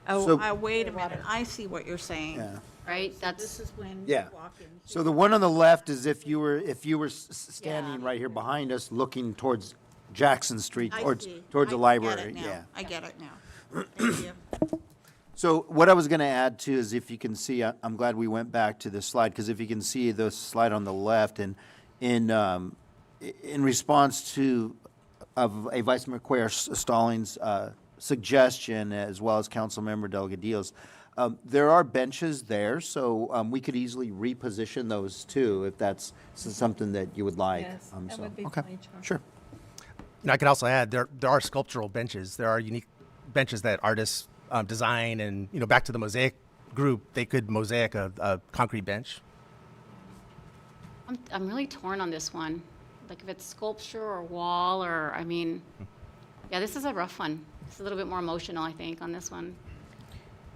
So- wait a minute, I see what you're saying. Yeah. Right, that's. This is when Yeah. you walk in. So the one on the left is if you were standing right here behind us, looking towards Jackson Street, I towards see. towards the I get library. it now. Yeah. I get it now. Thank you. So what I was going to add too is if you can see, I'm glad we went back to this slide, because if you can see the slide on the left, and in response to of a Vice Mayor Stallings' suggestion, as well as Councilmember Delgadillo's, there are benches there, so we could easily reposition those too, if that's something that you would like. Yes, that So, would be okay, fine, John. sure. And I could also add, there are sculptural benches. There are unique benches that artists design, and, you know, back to the mosaic group, they could mosaic a concrete bench. I'm really torn on this one. Like if it's sculpture or wall or, I mean, yeah, this is a rough one. It's a little bit more emotional, I think, on this one.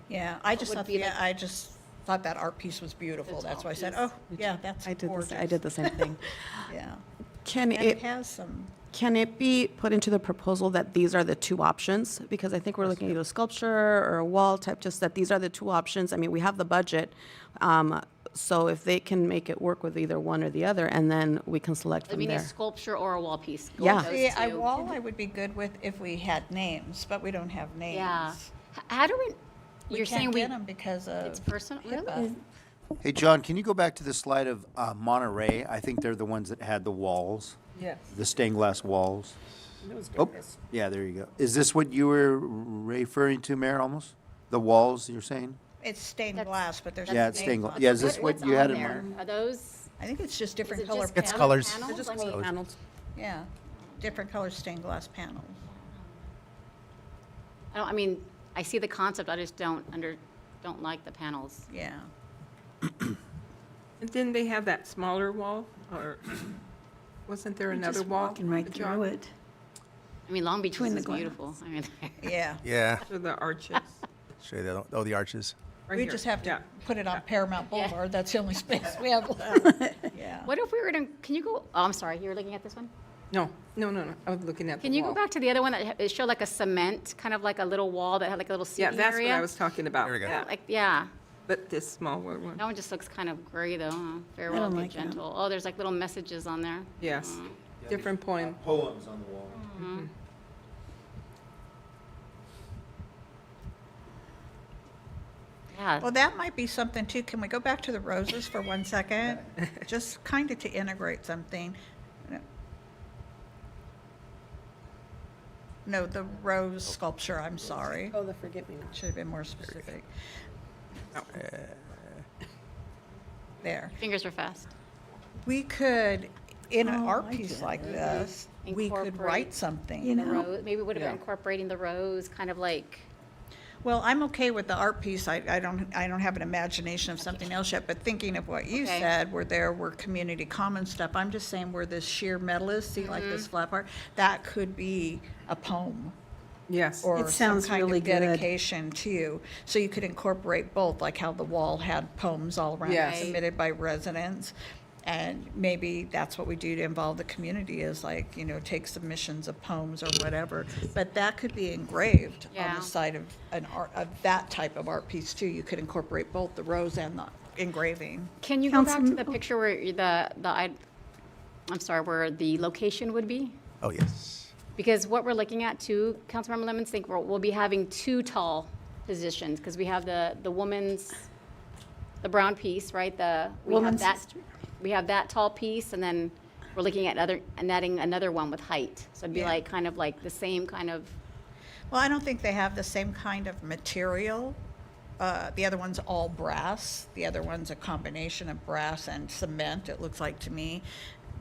Yeah, I just would thought, be the- I just thought that art piece was beautiful. That's why I said, oh, yeah, that's I gorgeous. did the same thing. Yeah. Can And it has some, Can it be put into the proposal that these are the 2 options? Because I think we're looking at a sculpture or a wall type, just that these are the 2 options. I mean, we have the budget, so if they can make it work with either one or the other, and then we can select I from mean, a there. sculpture or a wall piece. Yeah. Those see, a two. wall I would be good with if we had names, but we don't have names. Yeah. How do we, We you're saying can't we, get them because of. it's personal, HIPAA. really? Hey, John, can you go back to the slide of Monterey? I think they're the ones that had the walls, Yes. the stained glass walls. Oh, yeah, there you go. Is this what you were referring to, Mayor, almost? The walls, you're saying? It's stained glass, but there's. Yeah, it's stained glass. Yeah, is this what What's you had on in there? mind? Are those, I think it's just different it color just It's panels. colors. panels? They're just I mean- colored panels. Yeah, different color stained glass panels. I mean, I see the concept, I just don't like the panels. Yeah. And then they have that smaller wall, or wasn't there You're another just wall? walking right John? through it. I mean, Long Beach Between is the beautiful. I mean, Yeah. Yeah. To the arches. Show you the arches. Right We here. just have to Yeah. put it on Paramount Boulevard. That's the only space we have left. Yeah. what if we were to, can you go, oh, I'm sorry, you were looking at this one? No. I was looking at the Can you go wall. back to the other one that it showed like a cement, kind of like a little wall that had like a little Yeah, seating that's area? what I was talking about. There we go. Yeah. Like, yeah, But this smaller one. that one just looks kind of gray though, huh? Farewell, don't be like that. gentle. Oh, there's like little messages on there. Yes. Different poem. Poems on the wall. Yeah, Well, that might be something too. Can we go back to the roses for 1 second? Just kind of to integrate something. No, the rose sculpture, I'm sorry. Oh, the forget-me-not. Should have been more specific. There. fingers are fast. We could, in an Oh, art I piece get like it. this, we could Incorporate. write something. You The know, rose, maybe would have been Yeah. incorporating the rose, kind of like, Well, I'm okay with the art piece. I don't have an imagination of something else yet, but thinking of what you Okay. said, where there were community common stuff, I'm just saying where this sheer metal is, see like Mm-hmm. this flat part, that could be a poem Yes. or It some sounds kind really of good. dedication too. So you could incorporate both, like how the wall had poems all around it Yes. submitted by residents. And maybe that's what we do to involve the community is like, take submissions of poems or whatever. But that could be engraved on Yeah. the side of of that type of art piece too. You could incorporate both the rose and the engraving. can you go back to Councilman- the picture where I'm sorry, where the location would be? Oh, yes. Because what we're looking at too, Councilmember Lemons, think we'll be having two tall positions, because we have the woman's, the brown piece, right? Woman's history. We have that tall piece, and then we're looking at adding another one with height. So it'd be Yeah. like, kind of like the same kind of, Well, I don't think they have the same kind of material. The other one's all brass. The other one's a combination of brass and cement, it looks like to me.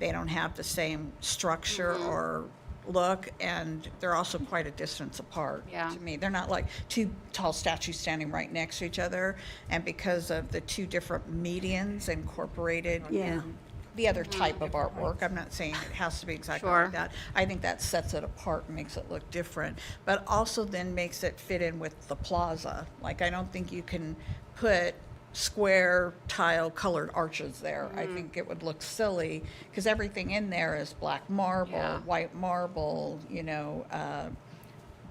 They don't have the same structure Mm-hmm. or look, and they're also quite a distance apart Yeah. to me. They're not like two tall statues standing right next to each other, and because of the two different medians incorporated Yeah. in the other type of artwork, I'm not saying it has to be exactly Sure. like that. I think that sets it apart and makes it look different, but also then makes it fit in with the plaza. Like, I don't think you can put square tile colored arches there. I think it would look silly, because everything in there is black marble, Yeah. white marble,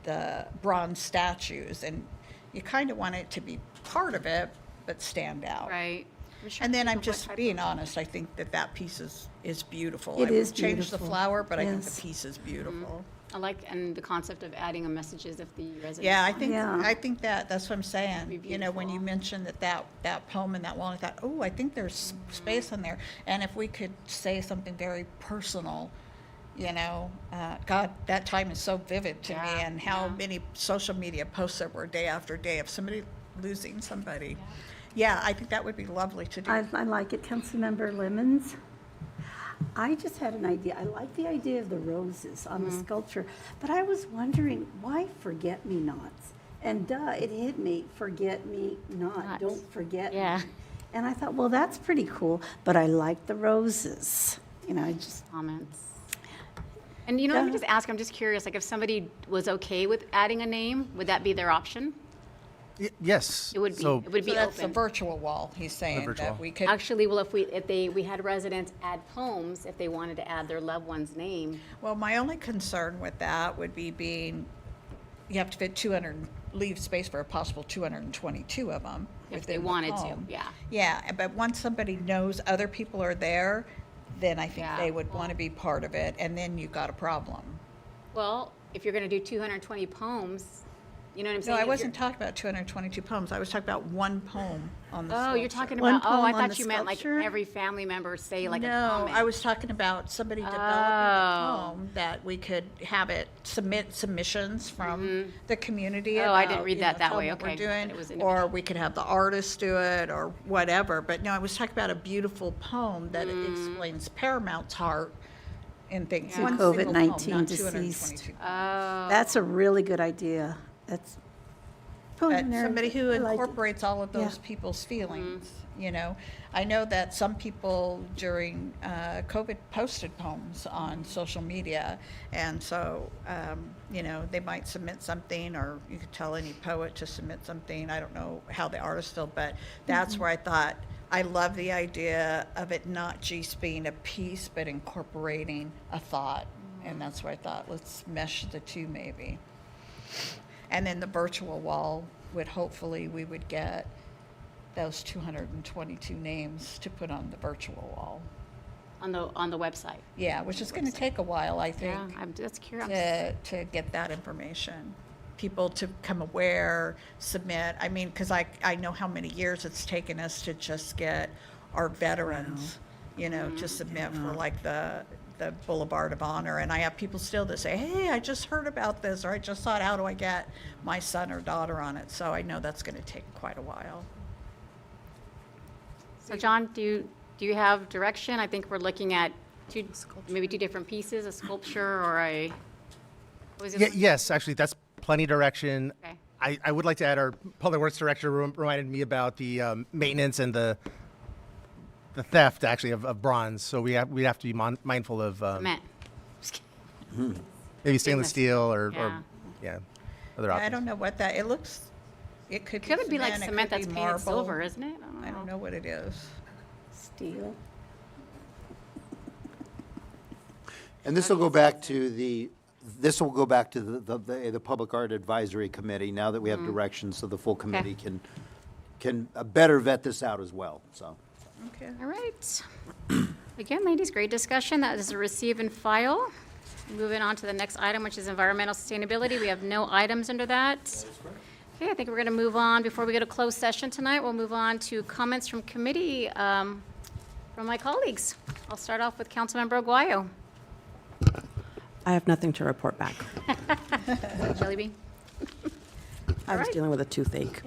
the bronze statues, and you kind of want it to be part of it, but stand out. right? And then I'm just being honest, I think that piece is beautiful. It I is would change the beautiful, flower, but I think yes. the piece is beautiful. I like, and the concept of adding a messages if the residents. Yeah, want it. I think that's what I'm saying. Be When you mentioned that poem and that wall, I thought, oh, I think there's space in there. And if we could say something very personal, God, that time is so vivid to me, Yeah, and how yeah. many social media posts there were day after day of somebody losing somebody. Yeah, I think that would be lovely to do. I like it. Councilmember Lemons? I just had an idea. I like the idea of the roses on Mm-hmm. the sculpture, but I was wondering, why forget-me-nots? And it hit me, forget-me-not, Not. don't forget me. Yeah. And I thought, well, that's pretty cool, but I like the roses. I just, Comments. And let me Yeah. just ask, I'm just curious, like if somebody was okay with adding a name, would that be their option? Yes. It would be, So- it would So be that's the open. virtual wall, he's saying, virtual. that we could. Actually, well, if we had residents add poems, if they wanted to add their loved one's name. Well, my only concern with that would be you have to fit leave space for a possible 222 of them. If they within the wanted to, poem. yeah. Yeah, but once somebody knows other people are there, then I think Yeah. they would want to be part of it, and then you've got a problem. Well, if you're gonna do 220 poems, You know what I'm No, saying? I If wasn't talking about 222 poems. I was talking about one poem on the Oh, sculpture. you're talking One about, oh, I poem on thought the you meant like sculpture? every family member say like a No, comment. I was talking about somebody developing a poem that we could have it submit submissions from the community. Oh, I didn't about, read you that know, that tell way, them what okay. we're It doing, was or we could have the artist do it or whatever. But no, I was talking about a beautiful poem that explains Paramount's heart and things. To One single poem, COVID-19 not deceased. 222. That's a really good idea. That's preliminary. Somebody who I like it. incorporates all of those Yeah. people's feelings, you know? I know that some people during COVID posted poems on social media, and so, you know, they might submit something, or you could tell any poet to submit something. I don't know how the artist feel, but that's where I thought, I love the idea of it not just being a piece, but incorporating a thought. And that's where I thought, let's mesh the two maybe. And then the virtual wall would hopefully, we would get those 222 names to put on the virtual wall. On the website. Yeah, which is going to take a while, I think. Yeah, I'm just curious. To get that information. People to become aware, submit. I mean, because I know how many years it's taken us to just get our veterans, you know, to submit for like the Boulevard of Honor. And I have people still that say, hey, I just heard about this, or I just thought, how do I get my son or daughter on it? So I know that's going to take quite a while. So John, do you have direction? I think we're looking at maybe two different pieces, a sculpture or a, what was the other one? Yes, actually, that's plenty of direction. Okay. I would like to add, our public works director reminded me about the maintenance and the theft, actually, of bronze. So we have to be mindful of Cement. maybe stainless steel or Yeah. other I options. don't know what that, it could be Could be like cement, it cement could that's be painted marble. silver, isn't it? I don't know what it is. Steel. And this will go back to the Public Art Advisory Committee, now that we have direction, so the full committee can better vet this out as well, so. Okay. All right. Again, ladies, great discussion. That is a receive and file. Moving on to the next item, which is environmental sustainability. We have no items under that. Okay, I think we're going to move on. Before we go to closed session tonight, we'll move on to comments from committee, from my colleagues. I'll start off with Councilmember Aguayo. I have nothing to report back. Jelly bean? I was dealing with a toothache.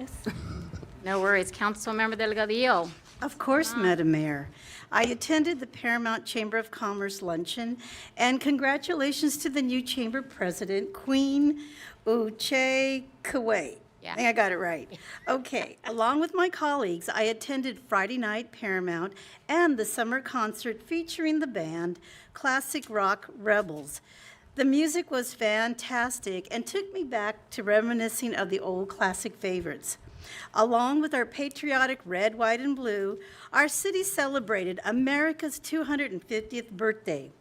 No worries. Councilmember Delgadillo. Of course, Madam Mayor. I attended the Paramount Chamber of Commerce luncheon, and congratulations to the new chamber president, Queen Uche Kaway. Yeah. I think I got it right. Okay, along with my colleagues, I attended Friday Night Paramount and the summer concert featuring the band Classic Rock Rebels. The music was fantastic and took me back to reminiscing of the old classic favorites. Along with our patriotic red, white, and blue, our city celebrated America's 250th birthday.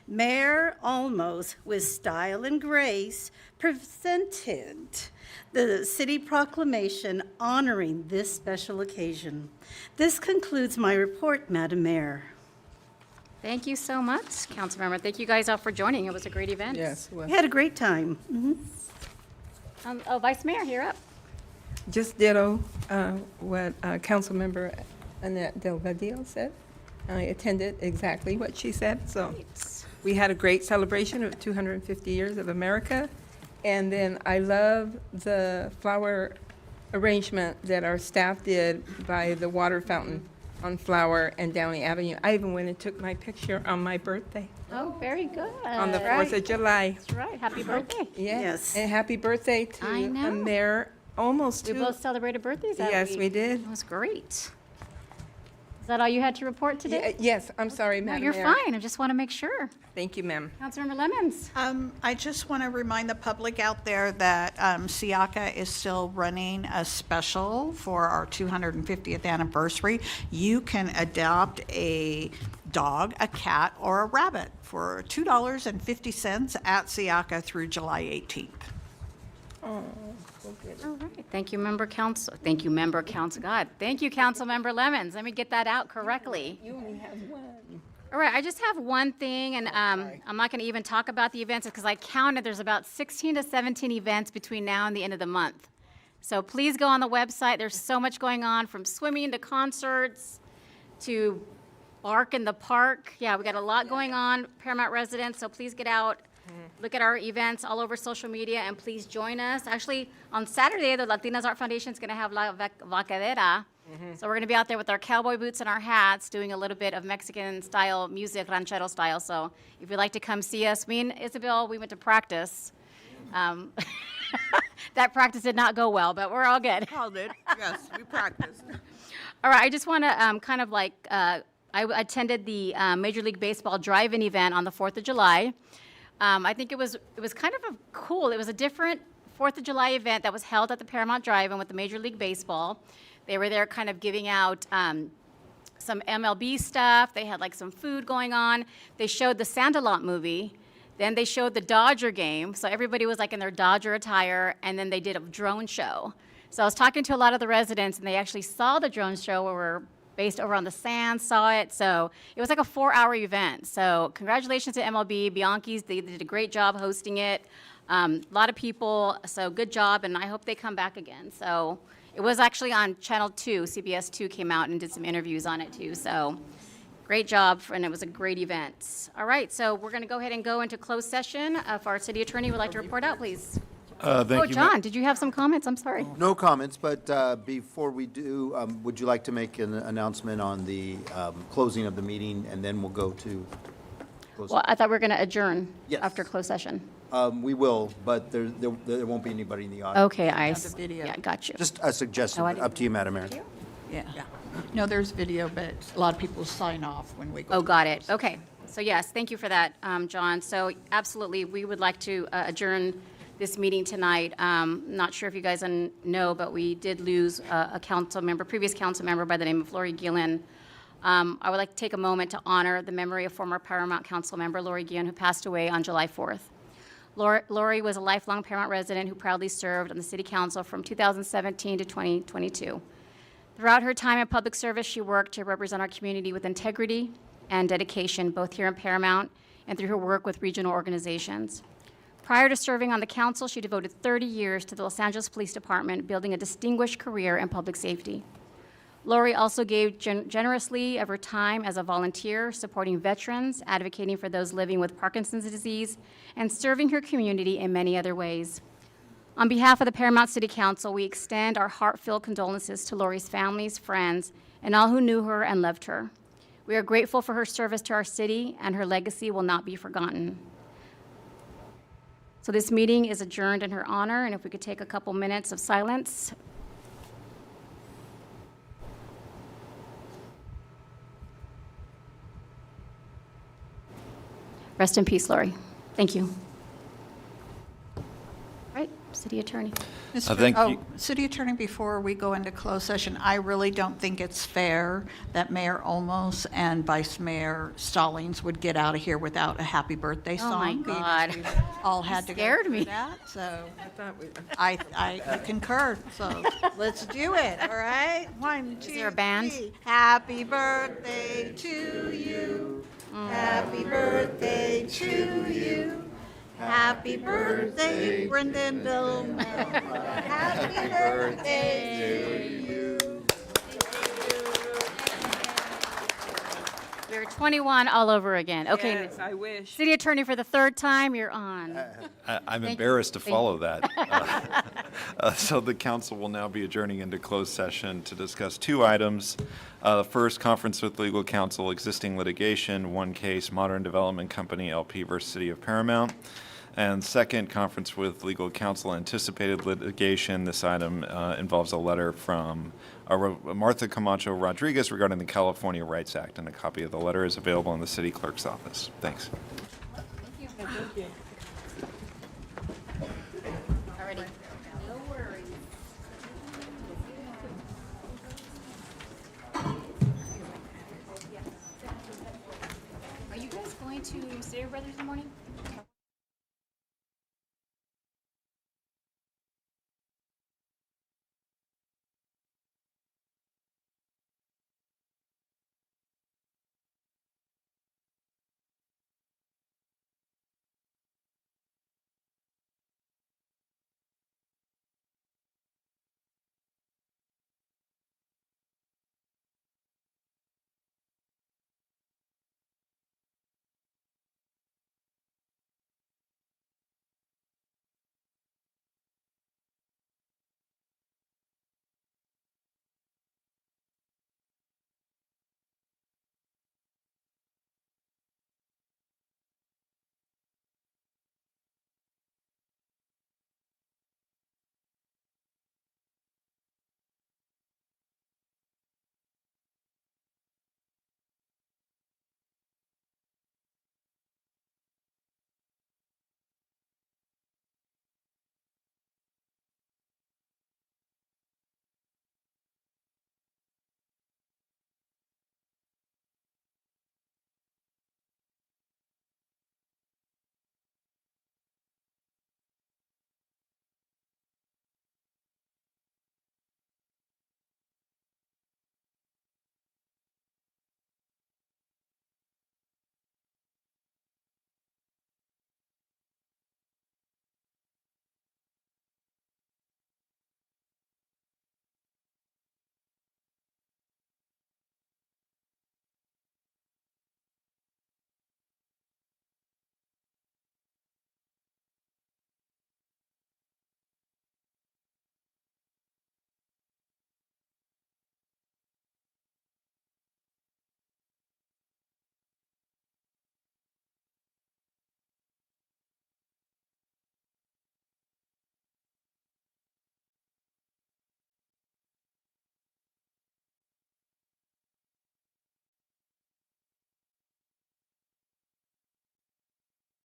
Mayor Olmos, with style and grace, presented the city proclamation honoring this special occasion. This concludes my report, Madam Mayor. Thank you so much, Councilmember. Thank you guys all for joining. It was a great event. Yes, well, We had a great time. Vice Mayor, you're up. just ditto what Councilmember Annette Delgadillo said. I attended exactly what she said, so we had a great celebration of 250 years of America. And then I love the flower arrangement that our staff did by the water fountain on Flower and Downey Avenue. I even went and took my picture on my birthday, Oh, very good. on the 4th of July. That's right. Happy birthday. Yes. And happy birthday to I know. Mayor, almost We two. both celebrated birthdays that Yes, week. we did. It was great. Is that all you had to report today? Yes, I'm sorry, No, Madam you're Mayor. fine. I just want to make sure. Thank you, ma'am. Councilmember Lemons. I just want to remind the public out there that SIACA is still running a special for our 250th anniversary. You can adopt a dog, a cat, or a rabbit for $2.50 at SIACA through July 18th. Oh, so good. All right. Thank you, Member Council. Thank you, Member Council. God, thank you, Councilmember Lemons. Let me get that out correctly. You only have one. All right, I just have one thing, and I'm not going to even talk about the events because I counted there's about 16 to 17 events between now and the end of the month. So please go on the website. There's so much going on, from swimming to concerts to Bark in the Park. Yeah, we got a lot going on, Paramount residents, so please get out, look at our events all over social media, and please join us. Actually, on Saturday, the Latinas Art Foundation is going to have La Vacadera. So we're going to be out there with our cowboy boots and our hats doing a little bit of Mexican-style music, ranchero style. So if you'd like to come see us, me and Isabel, we went to practice. That practice did not go well, but we're all good. Called it. Yes, we practiced. All right, I just want to I attended the Major League Baseball drive-in event on the 4th of July. I think it was kind of cool. It was a different 4th of July event that was held at the Paramount Drive-in with the Major League Baseball. They were there kind of giving out some MLB stuff. They had like some food going on. They showed the Sandalot movie. Then they showed the Dodger game. So everybody was like in their Dodger attire. And then they did a drone show. So I was talking to a lot of the residents, and they actually saw the drone show where we're based over on the sand, saw it. So it was like a 4-hour event. So congratulations to MLB, Bianchi's. They did a great job hosting it. A lot of people, so good job, and I hope they come back again. So it was actually on Channel 2. CBS 2 came out and did some interviews on it too. So great job, and it was a great event. All right, so we're going to go ahead and go into closed session. If our city attorney would like to report out, please. Thank you, John, did you have some comments? I'm sorry. No comments, but before we do, would you like to make an announcement on the closing of the meeting, and then we'll go to closed Well, I thought we were going to adjourn Yes. after closed session. We will, but there won't be anybody in the audience. Okay, video. got you. Just a suggestion, No, I didn't. up to you, Madam Mayor. Yeah. No, there's video, but a lot of people sign off when we go. Oh, got it. Okay. So yes, thank you for that, John. So absolutely, we would like to adjourn this meeting tonight. Not sure if you guys know, but we did lose a previous council member by the name of Lori Gillen. I would like to take a moment to honor the memory of former Paramount council member Lori Gillen, who passed away on July 4th. Lori was a lifelong Paramount resident who proudly served on the city council from 2017 to 2022. Throughout her time in public service, she worked to represent our community with integrity and dedication, both here in Paramount and through her work with regional organizations. Prior to serving on the council, she devoted 30 years to the Los Angeles Police Department, building a distinguished career in public safety. Lori also gave generously of her time as a volunteer, supporting veterans, advocating for those living with Parkinson's disease, and serving her community in many other ways. On behalf of the Paramount City Council, we extend our heartfelt condolences to Lori's families, friends, and all who knew her and loved her. We are grateful for her service to our city, and her legacy will not be forgotten. So this meeting is adjourned in her honor, and if we could take a couple minutes of silence. Rest in peace, Lori. Thank you. All right, City Attorney. City Attorney, before we go into closed session, I really don't think it's fair that Mayor Olmos and Vice Mayor Stallings would get out of here without a happy birthday Oh, my song. God. We've all had to go scared through me. that, so I concur. So let's do it, all right? 1, 2, there a band? 3. Happy birthday to you. Happy birthday to you. Happy birthday, Brendan Billman. Happy birthday to you. We're 21 all over again. Okay. Yes, I wish. City Attorney, for the third time, you're on. I'm Thank embarrassed you. to follow that. So the council will now be adjourning into closed session to discuss 2 items. First, conference with legal counsel, existing litigation, one case, Modern Development Company LP versus City of Paramount. And second, conference with legal counsel, anticipated litigation. This item involves a letter from Martha Camacho Rodriguez regarding the California Rights Act, and a copy of the letter is available in the city clerk's office. Thanks. Thank you. Alrighty. No worries. Are you guys going to City of Brothers in the morning?